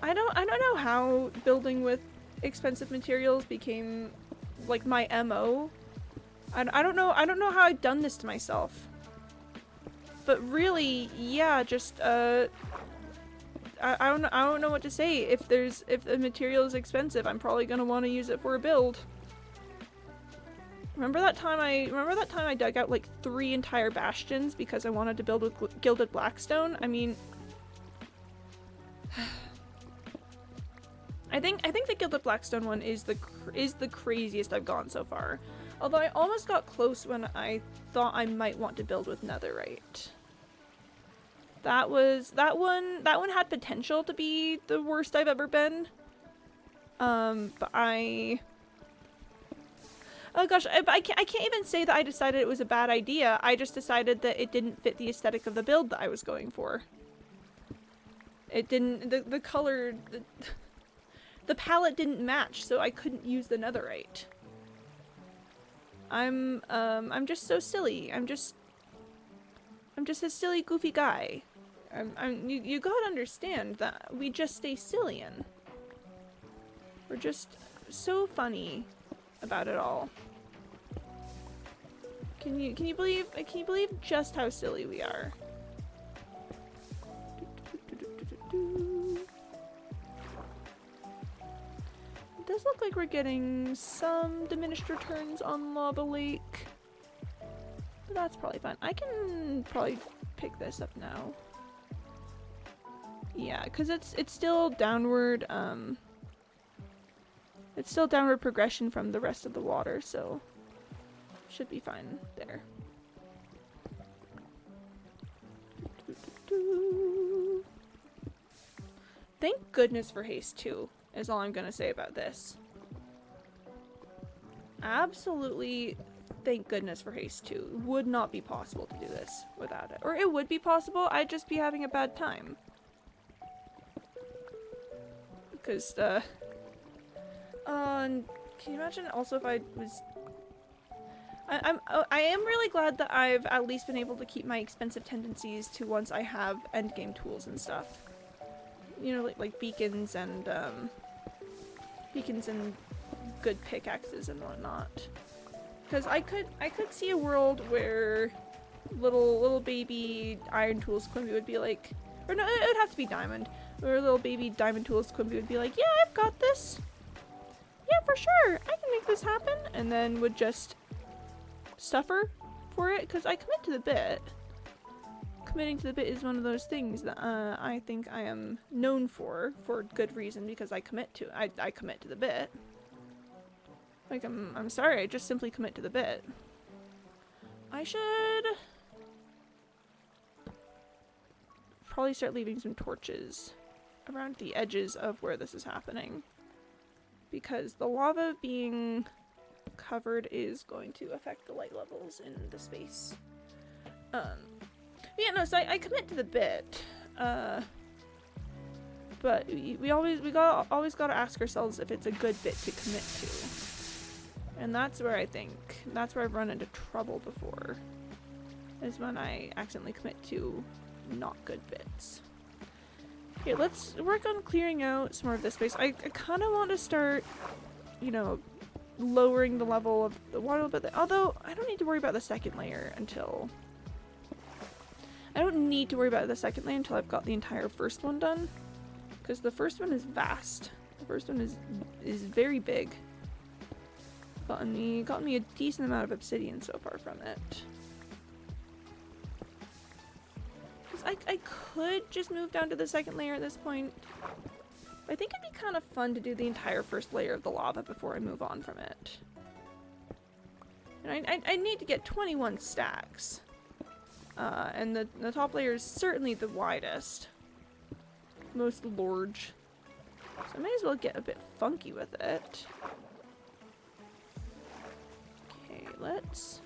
I don't know how building with expensive materials became like my MO. I don't know how I've done this to myself. But really, yeah, just I don't know what to say. If the material is expensive, I'm probably gonna want to use it for a build. Remember that time I dug out like 3 entire bastions because I wanted to build with gilded blackstone? I mean, I think the gilded blackstone one is the craziest I've gone so far. Although I almost got close when I thought I might want to build with netherite. That one had potential to be the worst I've ever been. But oh gosh, I can't even say that I decided it was a bad idea. I just decided that it didn't fit the aesthetic of the build that I was going for. It didn't, the color, the palette didn't match, so I couldn't use the netherite. I'm just so silly. I'm just a silly, goofy guy. You gotta understand that we just stay silly-in. We're just so funny about it all. Can you believe just how silly we are? It does look like we're getting some diminished returns on Lava Lake. But that's probably fine. I can probably pick this up now. Yeah, because it's still downward, it's still downward progression from the rest of the water, so should be fine there. Thank goodness for haste 2, is all I'm gonna say about this. Absolutely thank goodness for haste 2. It would not be possible to do this without it. Or it would be possible, I'd just be having a bad time. Because, and can you imagine also if I was... I am really glad that I've at least been able to keep my expensive tendencies to once I have endgame tools and stuff. You know, like beacons and good pickaxes and whatnot. Because I could see a world where little baby Iron Tools Quimby would be like, or no, it would have to be Diamond. Or little baby Diamond Tools Quimby would be like, yeah, I've got this. Yeah, for sure, I can make this happen. And then would just suffer for it, because I commit to the bit. Committing to the bit is one of those things that I think I am known for good reason, because I commit to the bit. Like, I'm sorry, I just simply commit to the bit. I should probably start leaving some torches around the edges of where this is happening, because the lava being covered is going to affect the light levels in the space. Yeah, no, so I commit to the bit, but we always gotta ask ourselves if it's a good bit to commit to. And that's where I've run into trouble before, is when I accidentally commit to not good bits. Okay, let's work on clearing out some more of this space. I kind of want to start, you know, lowering the level of the water a little bit, although I don't need to worry about the second layer until... I don't need to worry about the second layer until I've got the entire first one done, because the first one is vast. The first one is very big. Gotten me a decent amount of obsidian so far from it. I could just move down to the second layer at this point. I think it'd be kind of fun to do the entire first layer of the lava before I move on from it. And I need to get 21 stacks. And the top layer is certainly the widest. Most large. So I may as well get a bit funky with it. Okay, let's...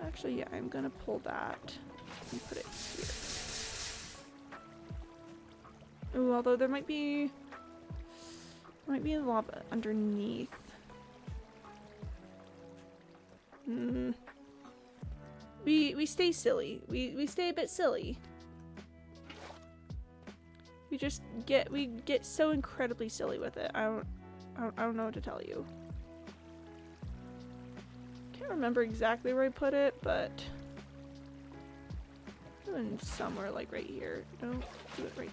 Actually, yeah, I'm gonna pull that and put it here. Ooh, although there might be lava underneath. We stay silly. We stay a bit silly. We get so incredibly silly with it. I don't know what to tell you. Can't remember exactly where I put it, but somewhere like right here. Don't do it right.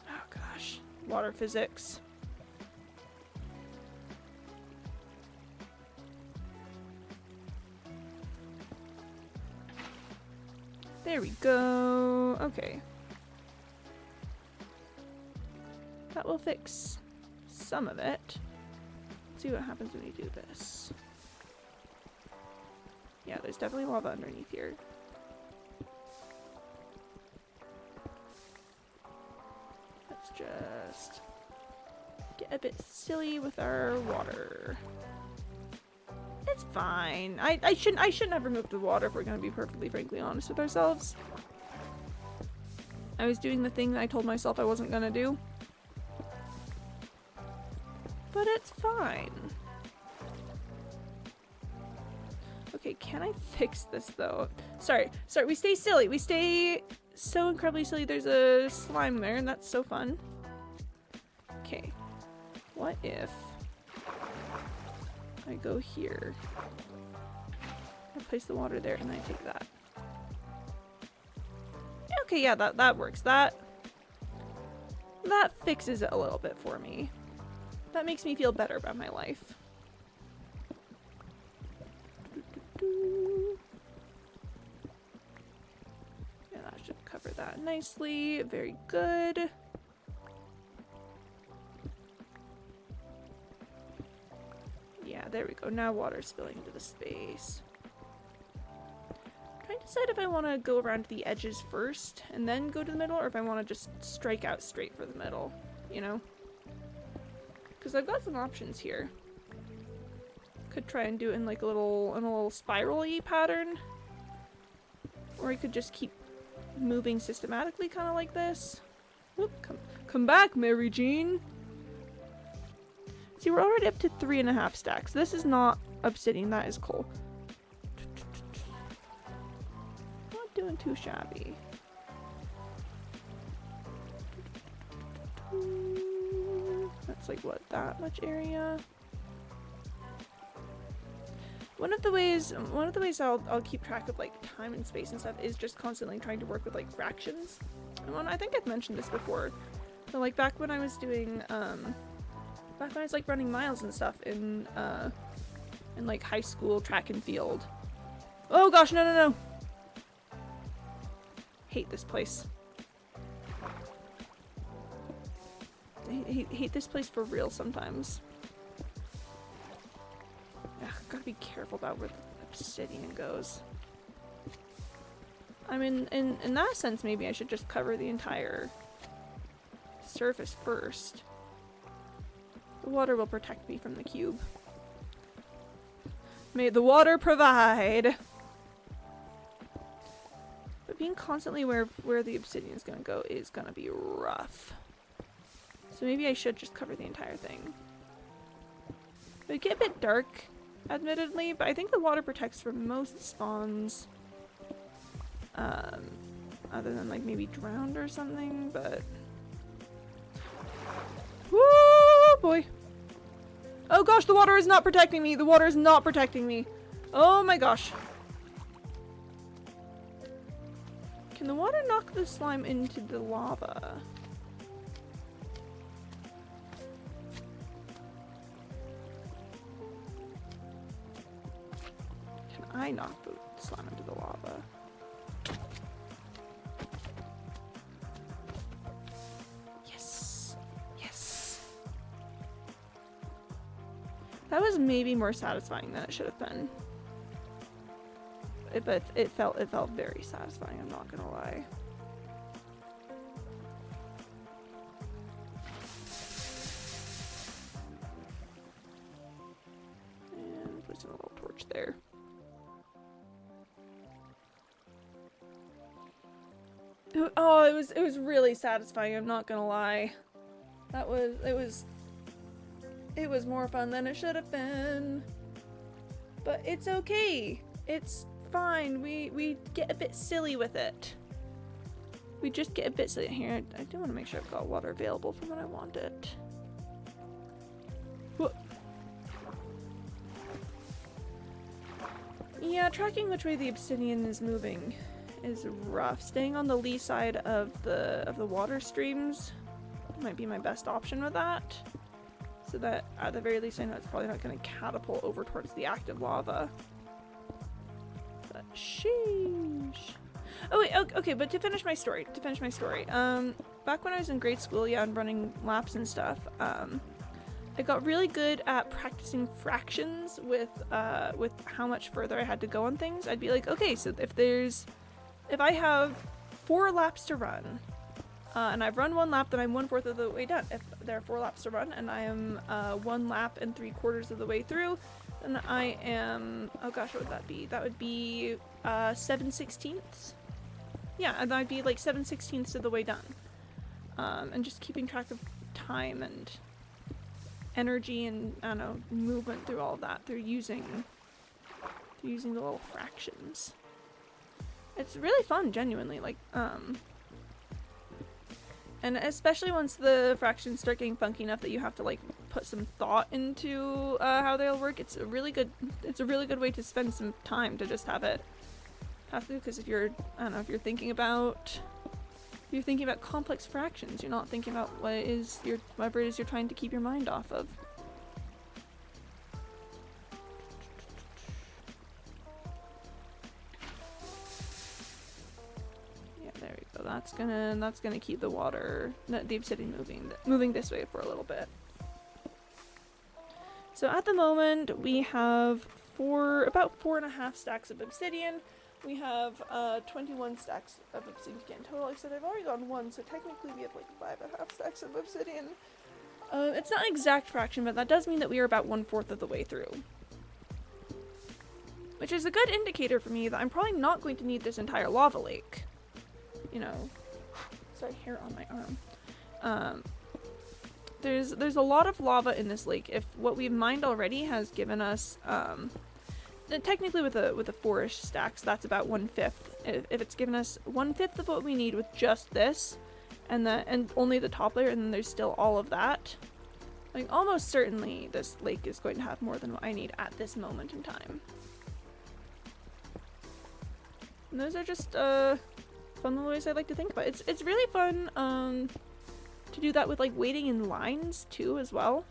Oh gosh, water physics. There we go. Okay. That will fix some of it. Let's see what happens when you do this. Yeah, there's definitely lava underneath here. Let's just get a bit silly with our water. It's fine. I shouldn't have removed the water if we're gonna be perfectly frankly honest with ourselves. I was doing the thing that I told myself I wasn't gonna do. But it's fine. Okay, can I fix this though? Sorry, we stay silly. We stay so incredibly silly. There's a slime there and that's so fun. Okay, what if I go here, I place the water there, and then I take that. Okay, yeah, that works. That fixes it a little bit for me. That makes me feel better about my life. Yeah, that should cover that nicely. Very good. Yeah, there we go. Now water's spilling into the space. I'm trying to decide if I want to go around the edges first and then go to the middle, or if I want to just strike out straight for the middle, you know? Because I've got some options here. Could try and do it in like a little spiral-y pattern. Or I could just keep moving systematically, kind of like this. Whoop, come back, Mary Jean! See, we're already up to 3.5 stacks. This is not obsidian, that is coal. Not doing too shabby. That's like, what, that much area? One of the ways I'll keep track of like time and space and stuff is just constantly trying to work with like fractions. And I think I've mentioned this before. So like back when I was doing back when I was like running miles and stuff in like high school track and field. Oh gosh, no. Hate this place. I hate this place for real sometimes. Ugh, gotta be careful about where the obsidian goes. I mean, in that sense, maybe I should just cover the entire surface first. The water will protect me from the cube. May the water provide! But being constantly aware of where the obsidian is gonna go is gonna be rough. So maybe I should just cover the entire thing. It would get a bit dark, admittedly, but I think the water protects from most spawns. Other than like maybe drowned or something, but... Woo boy! Oh gosh, the water is not protecting me! The water is not protecting me! Oh my gosh! Can the water knock the slime into the lava? Can I knock the slime into the lava? Yes! Yes! That was maybe more satisfying than it should have been. But it felt very satisfying, I'm not gonna lie. And put a little torch there. Oh, it was really satisfying, I'm not gonna lie. It was It was more fun than it should have been. But it's okay. It's fine. We get a bit silly with it. We just get a bit silly. Here, I do want to make sure I've got water available for when I want it. Whoa. Yeah, tracking which way the obsidian is moving is rough. Staying on the lee side of the water streams might be my best option with that. So that at the very least I know it's probably not going to catapult over towards the active lava. But sheesh. Oh wait, okay, but to finish my story, back when I was in grade school, yeah, and running laps and stuff, I got really good at practicing fractions with how much further I had to go on things. I'd be like, okay, so if I have 4 laps to run, and I've run 1 lap, then I'm 1/4 of the way done. If there are 4 laps to run and I am 1 lap and 3/4 of the way through, then I am, oh gosh, what would that be? That would be 7/16. Yeah, and I'd be like 7/16 of the way done. And just keeping track of time and energy and, I don't know, movement through all of that through using the little fractions. It's really fun, genuinely, like, and especially once the fractions start getting funky enough that you have to like put some thought into how they'll work. It's a really good way to spend some time to just have it pass through. Because if you're, I don't know, if you're thinking about complex fractions, you're not thinking about whatever it is you're trying to keep your mind off of. There we go. That's gonna keep the water, the obsidian moving this way for a little bit. So at the moment we have about 4.5 stacks of obsidian. We have 21 stacks of obsidian to get in total. Like I said, I've already gone 1, so technically we have like 5.5 stacks of obsidian. It's not an exact fraction, but that does mean that we are about 1/4 of the way through. Which is a good indicator for me that I'm probably not going to need this entire lava lake. You know, sorry, hair on my arm. There's a lot of lava in this lake. If what we've mined already has given us, technically with a 4-ish stacks, that's about 1/5. If it's given us 1/5 of what we need with just this, and only the top layer, and then there's still all of that, like almost certainly this lake is going to have more than what I need at this moment in time. And those are just fun little ways I like to think about it. It's really fun to do that with like waiting in lines too as well.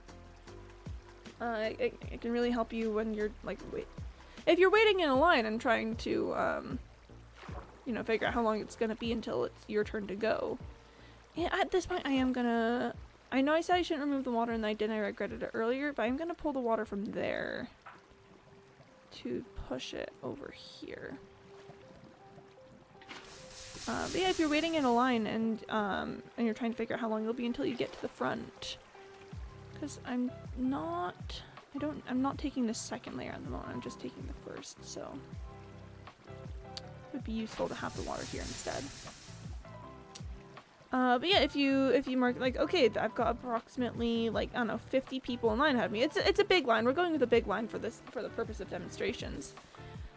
It can really help you when you're like if you're waiting in a line and trying to you know, figure out how long it's gonna be until it's your turn to go. Yeah, at this point I know I said I shouldn't remove the water and I didn't. I regretted it earlier, but I'm gonna pull the water from there to push it over here. But yeah, if you're waiting in a line and you're trying to figure out how long it'll be until you get to the front, because I'm not taking the second layer at the moment. I'm just taking the first, so it would be useful to have the water here instead. But yeah, if you mark like, okay, I've got approximately like, I don't know, 50 people in line ahead of me. It's a big line. We're going with a big line for the purpose of demonstrations.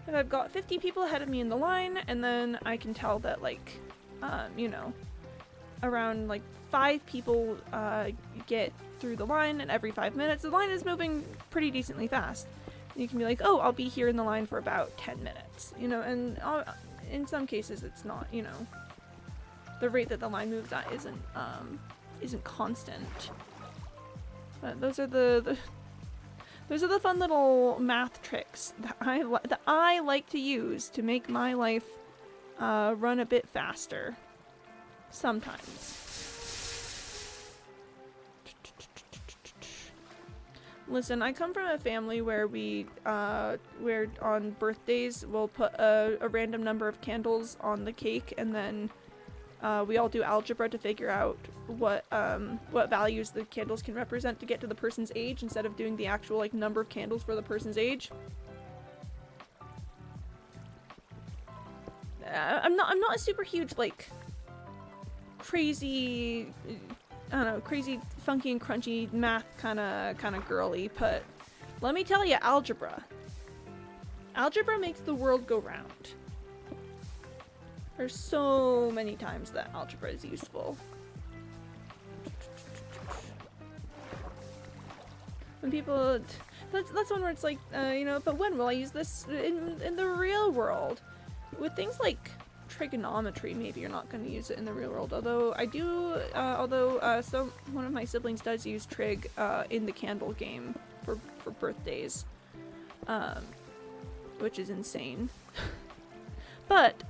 If I've got 50 people ahead of me in the line, and then I can tell that like, you know, around like 5 people get through the line, and every 5 minutes the line is moving pretty decently fast. And you can be like, oh, I'll be here in the line for about 10 minutes, you know, and in some cases it's not, you know, the rate that the line moves at isn't constant. But those are the fun little math tricks that I like to use to make my life run a bit faster. Sometimes. Listen, I come from a family where where on birthdays we'll put a random number of candles on the cake, and then we all do algebra to figure out what values the candles can represent to get to the person's age, instead of doing the actual like number of candles for the person's age. I'm not a super huge like crazy I don't know, crazy, funky and crunchy math kind of girly, but let me tell you, algebra. Algebra makes the world go round. There's so many times that algebra is useful. When people, that's one where it's like, you know, but when will I use this in the real world? With things like trigonometry, maybe you're not going to use it in the real world. Although I do, one of my siblings does use trig in the Candle game for birthdays, which is insane. But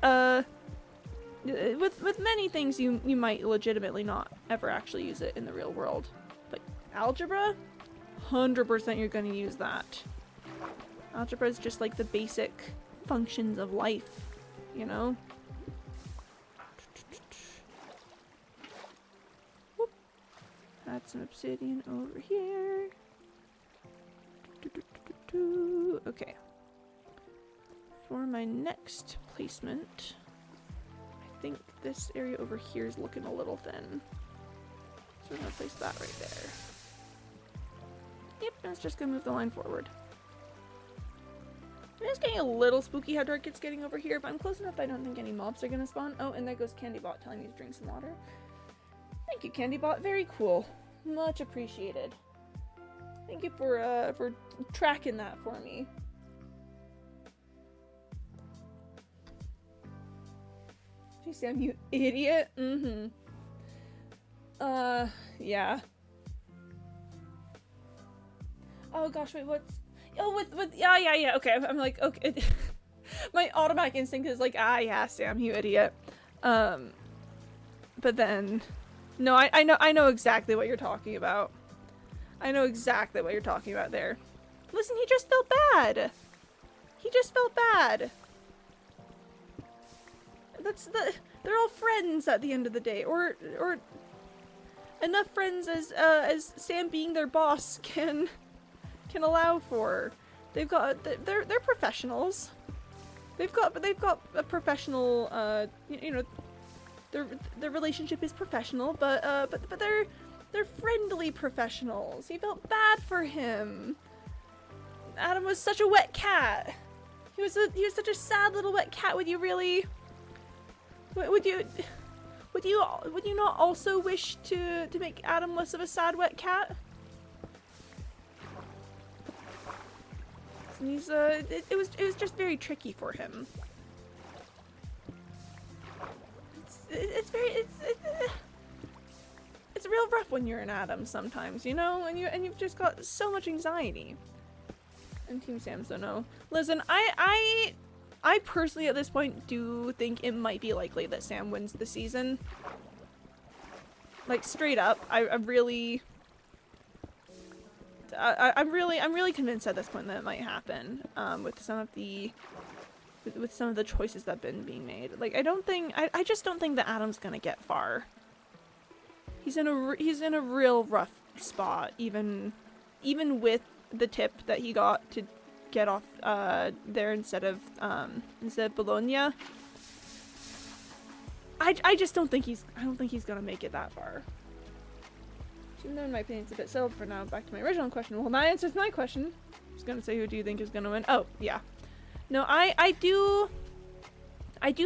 with many things, you might legitimately not ever actually use it in the real world. But algebra, 100% you're going to use that. Algebra is just like the basic functions of life, you know? Whoop. Add some obsidian over here. Okay. For my next placement, I think this area over here is looking a little thin. So we're gonna place that right there. Yep, and it's just gonna move the line forward. It's getting a little spooky how dark it's getting over here, but I'm close enough I don't think any mobs are gonna spawn. Oh, and there goes Candybot telling me to drink some water. Thank you, Candybot. Very cool. Much appreciated. Thank you for tracking that for me. Gee, Sam, you idiot. Mm-hmm. Yeah. Oh gosh, wait, what's... Oh, yeah, okay, I'm like, okay. My automatic instinct is like, yeah, Sam, you idiot. But then... No, I know exactly what you're talking about. I know exactly what you're talking about there. Listen, he just felt bad. He just felt bad. They're all friends at the end of the day, or enough friends as Sam being their boss can allow for. They're professionals. They've got a professional you know, their relationship is professional, but they're friendly professionals. He felt bad for him. Adam was such a wet cat. He was such a sad little wet cat. Would you really? Would you not also wish to make Adam less of a sad wet cat? And he's it was just very tricky for him. It's real rough when you're an Adam sometimes, you know, and you've just got so much anxiety. And Team Sam's don't know. Listen, I personally at this point do think it might be likely that Sam wins the season. Like straight up, I'm really convinced at this point that it might happen. With some of the choices that have been being made. Like I just don't think that Adam's gonna get far. He's in a real rough spot, even with the tip that he got to get off there instead of Bologna. I just don't think he's gonna make it that far. Even though in my opinion it's a bit settled for now. Back to my original question. Well, that answers my question. I was gonna say, who do you think is gonna win? Oh yeah, no, I do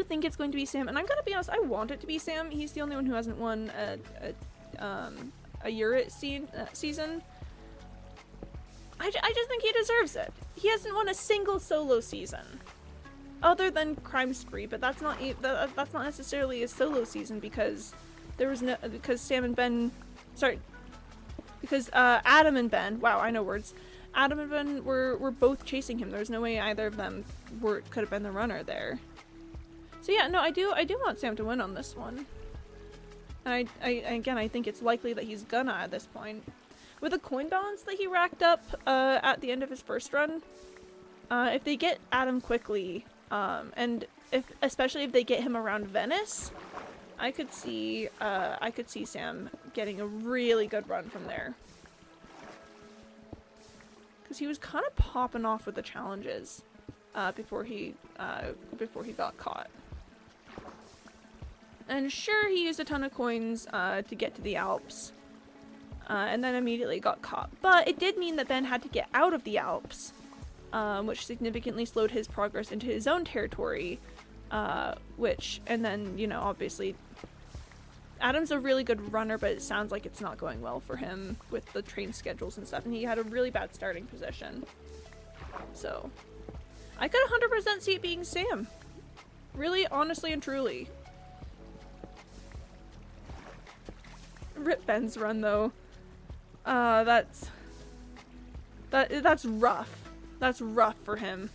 think it's going to be Sam, and I'm gonna be honest, I want it to be Sam. He's the only one who hasn't won a Urit season. I just think he deserves it. He hasn't won a single solo season, other than Crime Spree, but that's not necessarily a solo season because Sam and Ben, sorry, because Adam and Ben. Wow, I know words. Adam and Ben were both chasing him. There's no way either of them could have been the runner there. So yeah, no, I do want Sam to win on this one. And I think it's likely that he's gonna at this point. With the coin balance that he racked up at the end of his first run, if they get Adam quickly, and especially if they get him around Venice, I could see Sam getting a really good run from there. Because he was kind of popping off with the challenges before he got caught. And sure, he used a ton of coins to get to the Alps, and then immediately got caught. But it did mean that Ben had to get out of the Alps, which significantly slowed his progress into his own territory, and then, you know, obviously Adam's a really good runner, but it sounds like it's not going well for him with the train schedules and stuff, and he had a really bad starting position. So, I could 100% see it being Sam. Really, honestly and truly. Rip Ben's run, though. That's rough. That's rough for him.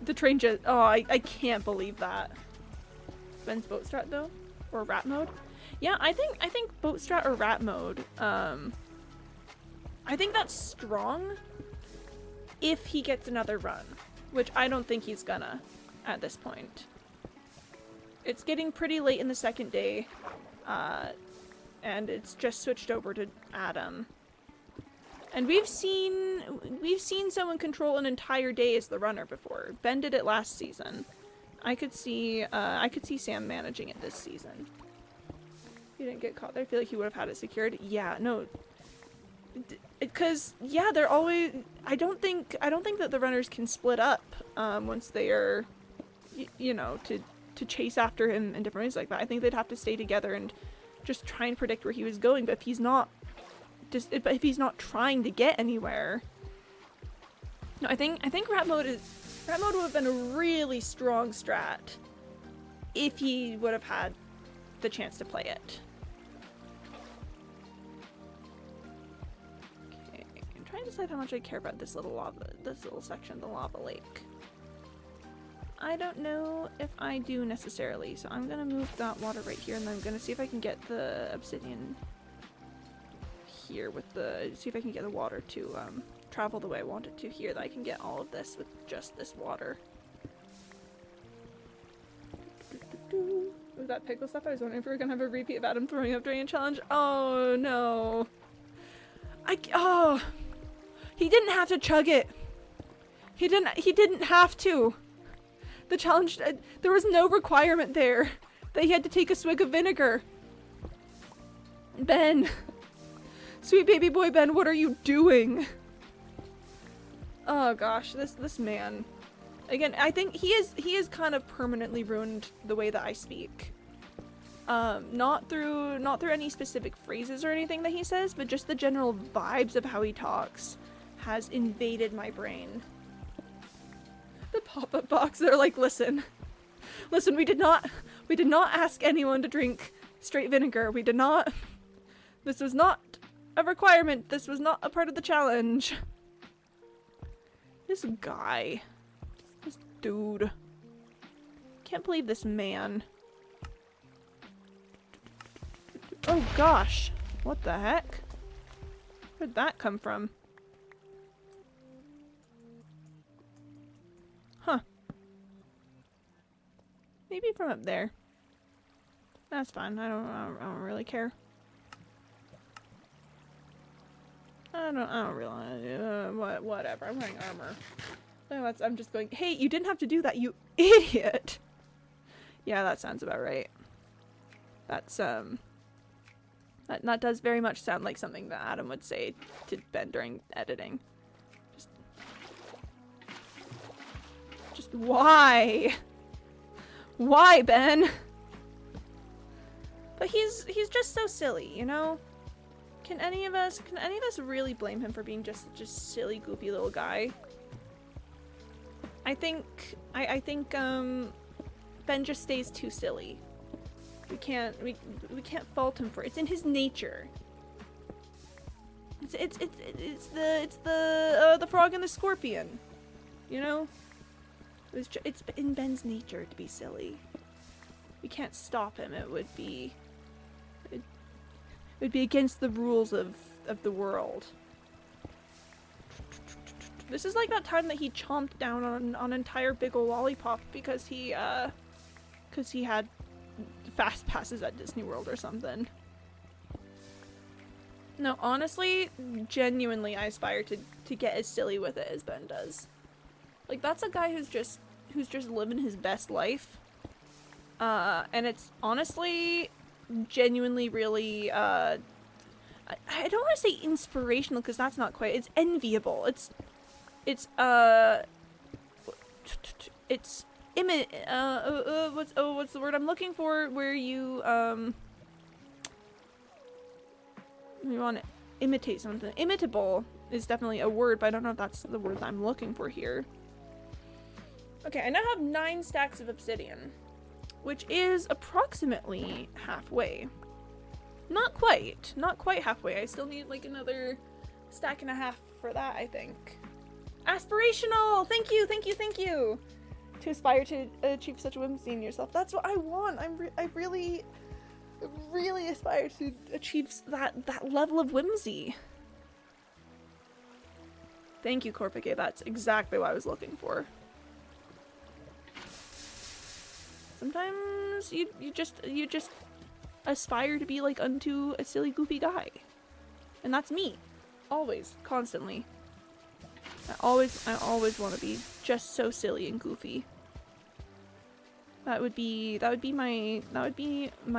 The train just, oh, I can't believe that. Ben's boat strat though? Or rat mode? Yeah, I think boat strat or rat mode. I think that's strong if he gets another run, which I don't think he's gonna at this point. It's getting pretty late in the second day, and it's just switched over to Adam. And we've seen someone control an entire day as the runner before. Ben did it last season. I could see Sam managing it this season. He didn't get caught there. I feel like he would have had it secured. Yeah, no. Because yeah, they're always. I don't think that the runners can split up once they are, you know, to chase after him in different ways like that. I think they'd have to stay together and just try and predict where he was going. But if he's not, if he's not trying to get anywhere, no, I think rat mode would have been a really strong strat if he would have had the chance to play it. Okay, I'm trying to decide how much I care about this little section of the lava lake. I don't know if I do necessarily, so I'm gonna move that water right here, and then I'm gonna see if I can get the obsidian here with see if I can get the water to travel the way I want it to here, that I can get all of this with just this water. Was that pickle stuff? I was wondering if we were gonna have a repeat of Adam throwing up during a challenge. Oh no. He didn't have to chug it. He didn't have to. The challenge, there was no requirement there that he had to take a swig of vinegar. Ben. Sweet baby boy Ben, what are you doing? Oh gosh, this man. Again, I think he is kind of permanently ruined the way that I speak. Not through any specific phrases or anything that he says, but just the general vibes of how he talks has invaded my brain. The pop-up box, they're like, listen, we did not ask anyone to drink straight vinegar. We did not. This was not a requirement. This was not a part of the challenge. This guy. This dude. Can't believe this man. Oh gosh. What the heck? Where'd that come from? Huh. Maybe from up there. That's fine. I don't really care. I don't really whatever. I'm wearing armor. I'm just going, hey, you didn't have to do that, you idiot. Yeah, that sounds about right. That's that does very much sound like something that Adam would say to Ben during editing. Just why? Why, Ben? But he's just so silly, you know? Can any of us really blame him for being just such a silly, goofy little guy? I think Ben just stays too silly. We can't fault him for it. It's in his nature. It's the frog and the scorpion. You know? It's in Ben's nature to be silly. We can't stop him. It would be against the rules of the world. This is like that time that he chomped down on an entire big ol' lollipop because he had fast passes at Disney World or something. No, honestly, genuinely, I aspire to get as silly with it as Ben does. Like, that's a guy who's just living his best life. And it's honestly genuinely really I don't want to say inspirational because that's not quite. It's enviable. It's what's the word I'm looking for? Where you want to imitate something. Imitable is definitely a word, but I don't know if that's the word that I'm looking for here. Okay, I now have 9 stacks of obsidian, which is approximately halfway. Not quite halfway. I still need like another stack and a half for that, I think. Aspirational! Thank you, thank you, thank you! To aspire to achieve such whimsy in yourself. That's what I want. I really aspire to achieve that level of whimsy. Thank you, Corpike. That's exactly what I was looking for. Sometimes you just aspire to be like unto a silly, goofy guy. And that's me. Always. Constantly. I always want to be just so silly and goofy. That would be my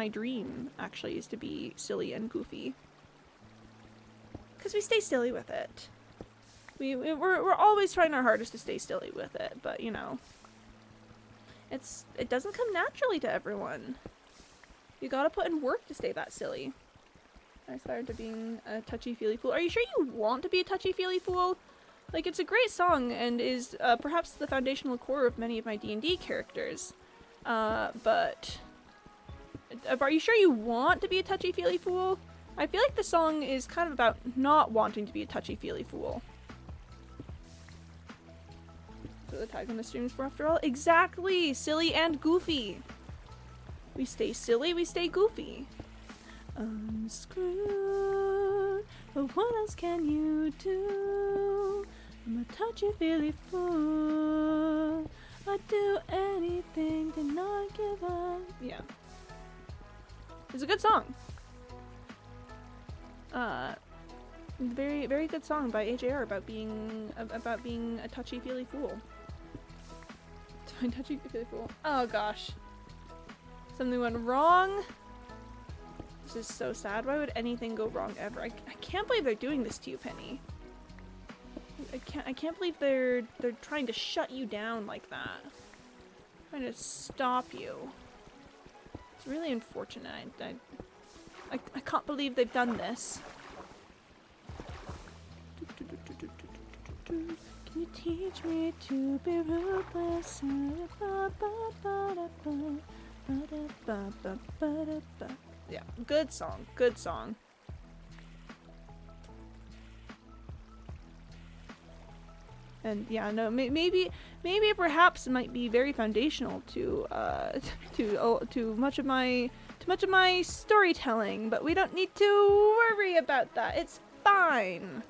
dream, actually, is to be silly and goofy. Because we stay silly with it. We're always trying our hardest to stay silly with it, but you know. It doesn't come naturally to everyone. You gotta put in work to stay that silly. I aspire to being a touchy-feely fool. Are you sure you want to be a touchy-feely fool? Like, it's a great song and is perhaps the foundational core of many of my D&D characters. But are you sure you want to be a touchy-feely fool? I feel like the song is kind of about not wanting to be a touchy-feely fool. So the tag on the streams for, after all. Exactly! Silly and goofy. We stay silly, we stay goofy. I'm screwed, but what else can you do? I'm a touchy-feely fool. I'd do anything to not give up. Yeah. It's a good song. Very, very good song by AJR about being a touchy-feely fool. Touchy-feely fool. Oh gosh. Something went wrong. This is so sad. Why would anything go wrong ever? I can't believe they're doing this to you, Penny. I can't believe they're trying to shut you down like that. Trying to stop you. It's really unfortunate. I can't believe they've done this. Can you teach me to be ruthless? Yeah, good song, good song. And yeah, no, maybe perhaps it might be very foundational to much of my storytelling, but we don't need to worry about that. It's fine.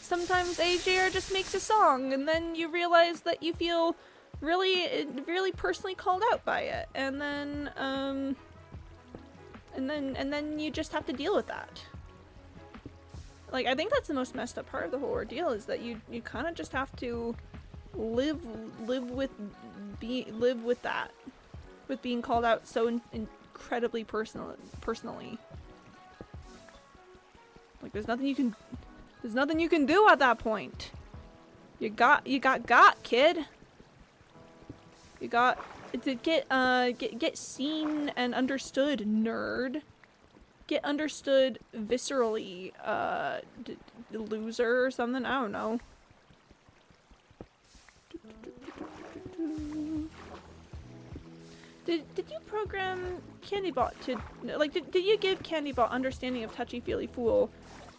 Sometimes AJR just makes a song and then you realize that you feel really personally called out by it, and then you just have to deal with that. Like, I think that's the most messed up part of the whole ordeal, is that you kind of just have to live with that, with being called out so incredibly personally. Like, there's nothing you can do at that point. You got, kid. You got to get seen and understood, nerd. Get understood viscerally, loser or something. I don't know. Did you program CandyBot to, like, did you give CandyBot understanding of touchy-feely fool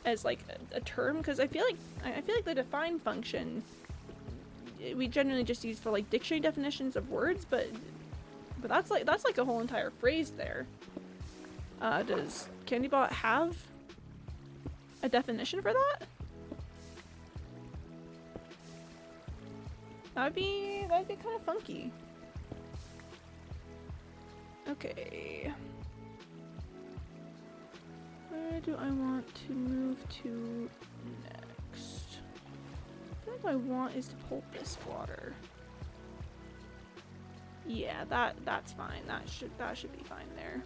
as like a term? Because I feel like the define function we generally just use for like dictionary definitions of words, but that's like a whole entire phrase there. Does CandyBot have a definition for that? That'd be kind of funky. Okay. Where do I want to move to next? I think what I want is to pull this water. Yeah, that's fine. That should be fine there.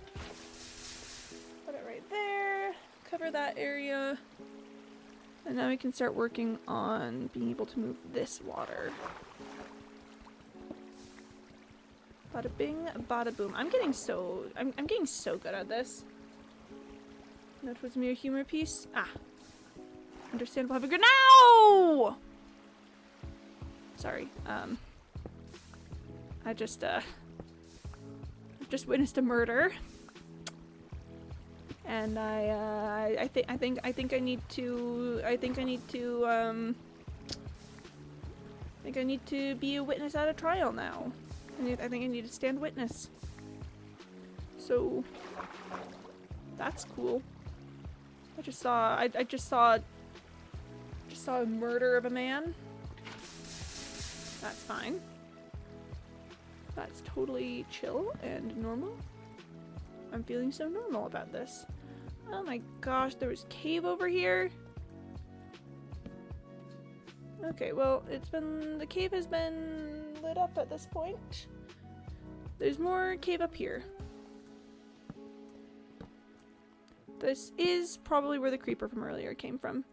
Put it right there, cover that area. And now we can start working on being able to move this water. Bada bing, bada boom. I'm getting so good at this. That was mere humor piece. Ah. Understandable. Have a good now. Sorry. I just witnessed a murder. And I think I need to be a witness at a trial now. I think I need to stand witness. So that's cool. I just saw a murder of a man. That's fine. That's totally chill and normal. I'm feeling so normal about this. Oh my gosh, there was cave over here. Okay, well, the cave has been lit up at this point. There's more cave up here. This is probably where the creeper from earlier came from.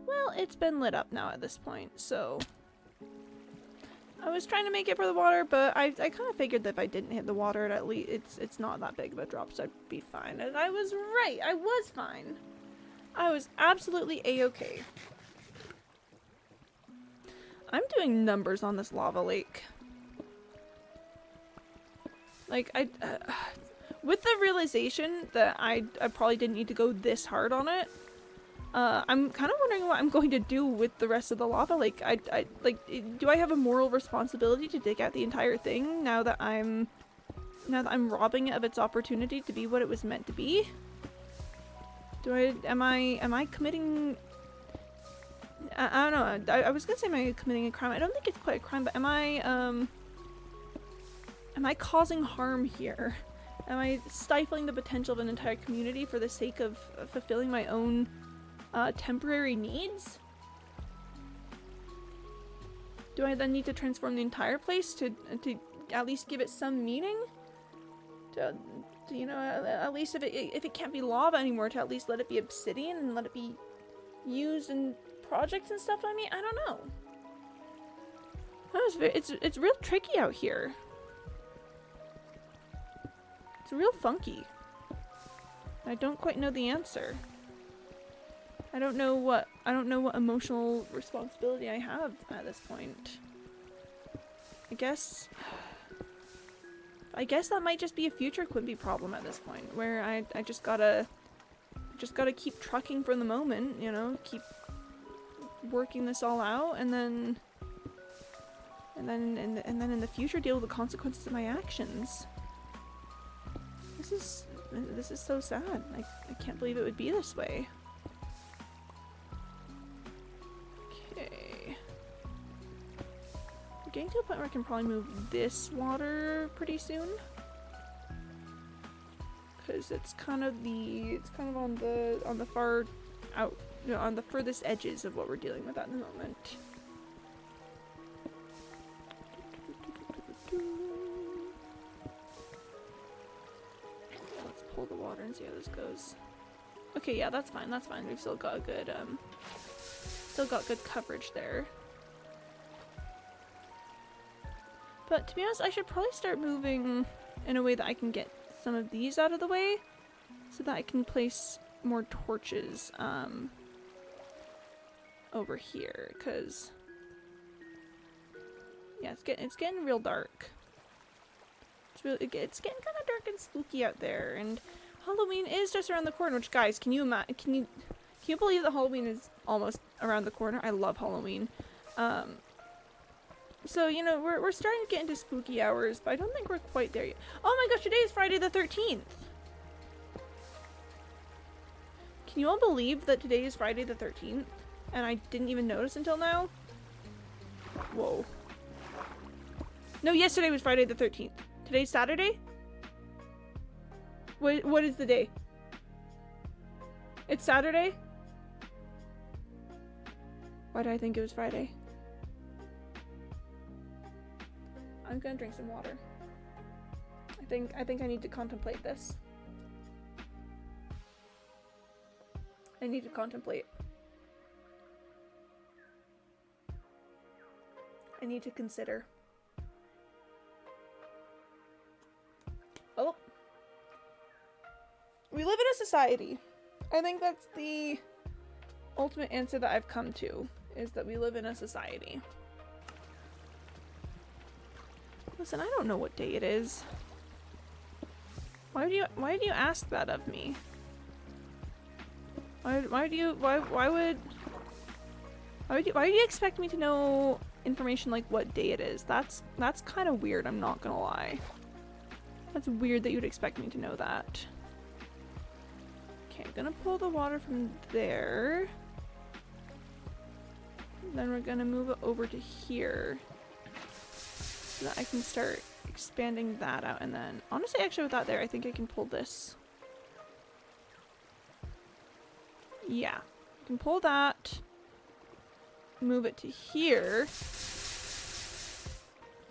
Well, it's been lit up now at this point, so... I was trying to make it for the water, but I kind of figured that if I didn't hit the water, at least it's not that big of a drop, so I'd be fine. And I was right! I was fine! I was absolutely a-okay. I'm doing numbers on this lava lake. Like, with the realization that I probably didn't need to go this hard on it, I'm kind of wondering what I'm going to do with the rest of the lava lake. Do I have a moral responsibility to dig out the entire thing now that I'm robbing it of its opportunity to be what it was meant to be? Am I committing... I don't know. I was gonna say am I committing a crime? I don't think it's quite a crime, but am I causing harm here? Am I stifling the potential of an entire community for the sake of fulfilling my own temporary needs? Do I then need to transform the entire place to at least give it some meaning? To you know, at least if it can't be lava anymore, to at least let it be obsidian and let it be used in projects and stuff. I mean, I don't know. It's real tricky out here. It's real funky. I don't quite know the answer. I don't know what emotional responsibility I have at this point. I guess that might just be a future Quimby problem at this point, where I just gotta keep trucking for the moment, you know, keep working this all out, and then in the future deal with the consequences of my actions. This is so sad. I can't believe it would be this way. Okay. I'm getting to a point where I can probably move this water pretty soon. Because it's kind of on the far out, you know, on the furthest edges of what we're dealing with at the moment. Let's pull the water and see how this goes. Okay, yeah, that's fine. That's fine. We've still got good coverage there. But to be honest, I should probably start moving in a way that I can get some of these out of the way, so that I can place more torches over here, because yeah, it's getting real dark. It's getting kind of dark and spooky out there, and Halloween is just around the corner. Which, guys, can you believe that Halloween is almost around the corner? I love Halloween. So, you know, we're starting to get into spooky hours, but I don't think we're quite there yet. Oh my gosh, today is Friday the 13th! Can you all believe that today is Friday the 13th? And I didn't even notice until now? Whoa. No, yesterday was Friday the 13th. Today's Saturday? What is the day? It's Saturday? Why did I think it was Friday? I'm gonna drink some water. I think I need to contemplate this. I need to contemplate. I need to consider. Oh. We live in a society. I think that's the ultimate answer that I've come to, is that we live in a society. Listen, I don't know what day it is. Why do you ask that of me? Why do you expect me to know information like what day it is? That's kind of weird, I'm not gonna lie. That's weird that you'd expect me to know that. Okay, I'm gonna pull the water from there. Then we're gonna move it over to here so that I can start expanding that out. And then, honestly, actually with that there, I think I can pull this. Yeah, I can pull that, move it to here.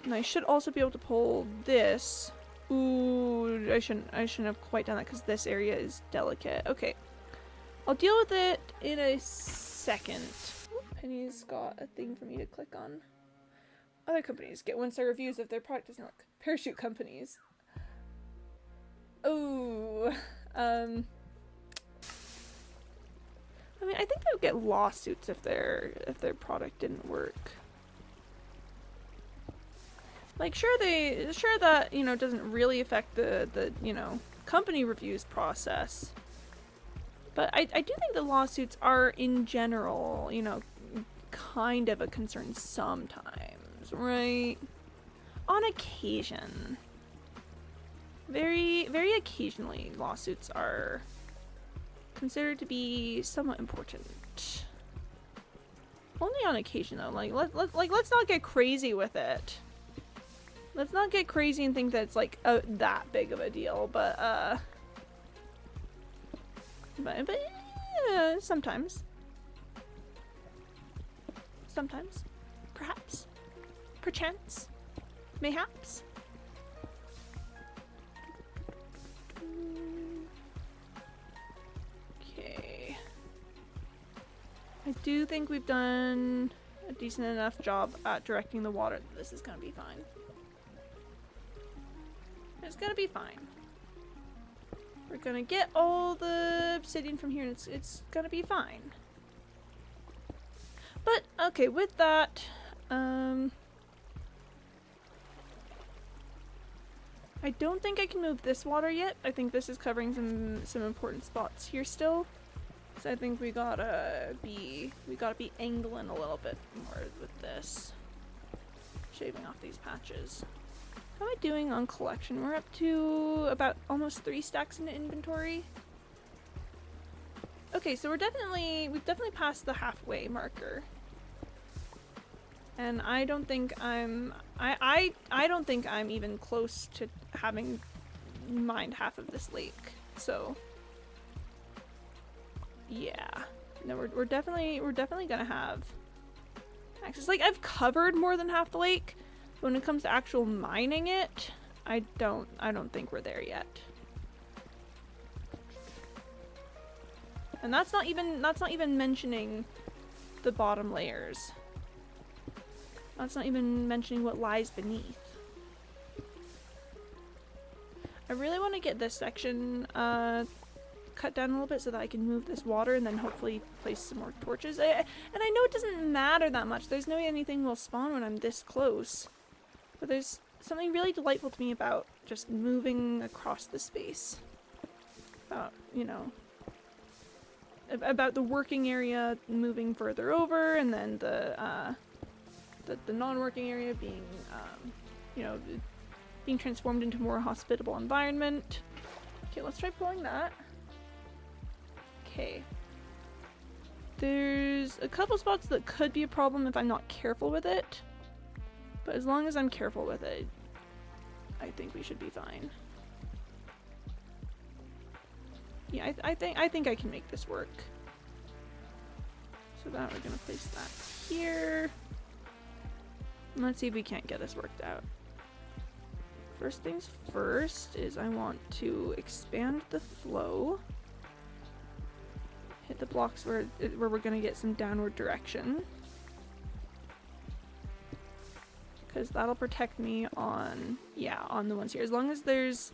And I should also be able to pull this. Ooh, I shouldn't have quite done that because this area is delicate. Okay, I'll deal with it in a second. Penny's got a thing for me to click on. Other companies get 1-star reviews if their product doesn't work. Parachute companies. Oh, I mean, I think they would get lawsuits if their product didn't work. Like, sure that, you know, doesn't really affect the you know, company reviews process. But I do think the lawsuits are, in general, you know, kind of a concern sometimes, right? On occasion. Very, very occasionally, lawsuits are considered to be somewhat important. Only on occasion, though. Like, let's not get crazy with it. Let's not get crazy and think that it's like that big of a deal, but sometimes, perhaps, perchance, mayhaps. Okay, I do think we've done a decent enough job at directing the water. This is gonna be fine. It's gonna be fine. We're gonna get all the obsidian from here and it's gonna be fine. But, okay, with that, I don't think I can move this water yet. I think this is covering some important spots here still. So I think we gotta be angling a little bit more with this. Shaving off these patches. How am I doing on collection? We're up to about almost 3 stacks in inventory. Okay, so we've definitely passed the halfway marker. And I don't think I don't think I'm even close to having mined half of this lake. So yeah. No, we're definitely gonna have access. Like, I've covered more than half the lake. When it comes to actual mining it, I don't think we're there yet. And that's not even mentioning the bottom layers. That's not even mentioning what lies beneath. I really want to get this section cut down a little bit so that I can move this water and then hopefully place some more torches. And I know it doesn't matter that much. There's no way anything will spawn when I'm this close. But there's something really delightful to me about just moving across the space. About, you know, about the working area moving further over, and then the non-working area being, you know, being transformed into a more hospitable environment. Okay, let's try pulling that. Okay. There's a couple spots that could be a problem if I'm not careful with it. But as long as I'm careful with it, I think we should be fine. Yeah, I think I can make this work. So that we're gonna place that here. And let's see if we can't get this worked out. First things first is I want to expand the flow. Hit the blocks where we're gonna get some downward direction. Because that'll protect me on, yeah, on the ones here. As long as there's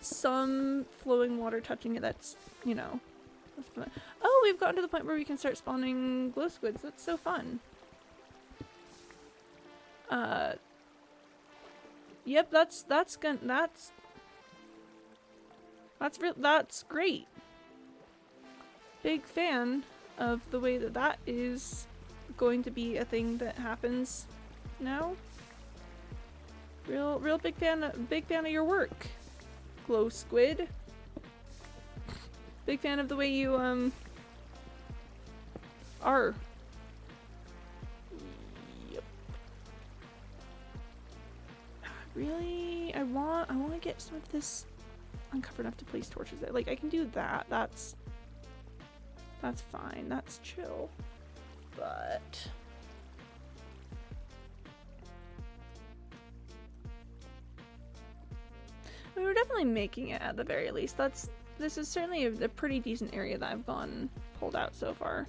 some flowing water touching it, that's, you know. That's fun. Oh, we've gotten to the point where we can start spawning glow squids. That's so fun. Yep, that's great. Big fan of the way that that is going to be a thing that happens now. Real big fan of your work, glow squid. Big fan of the way you are. Yep. Really, I want to get some of this uncovered enough to place torches there. Like I can do that. That's fine. That's chill. But we were definitely making it at the very least. This is certainly a pretty decent area that I've pulled out so far.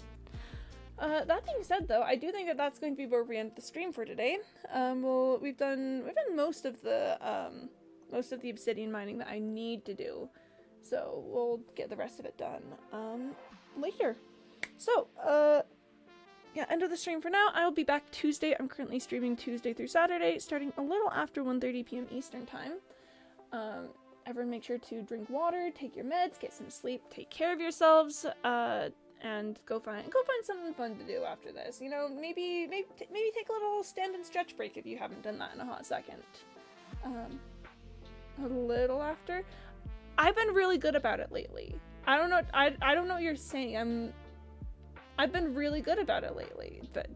That being said, though, I do think that that's going to be where we end the stream for today. We've done most of the obsidian mining that I need to do, so we'll get the rest of it done later. So, yeah, end of the stream for now. I'll be back Tuesday. I'm currently streaming Tuesday through Saturday, starting a little after 1:30 p.m. Eastern time. Everyone make sure to drink water, take your meds, get some sleep, take care of yourselves, and go find something fun to do after this. You know, maybe take a little stand and stretch break if you haven't done that in a hot second. A little after. I've been really good about it lately. I don't know what you're saying. I've been really good about it lately, but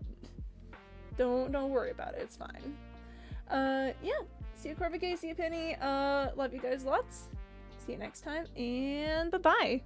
don't worry about it. It's fine. Yeah. See you, Corvigay. See you, Penny. Love you guys lots. See you next time, and bye-bye.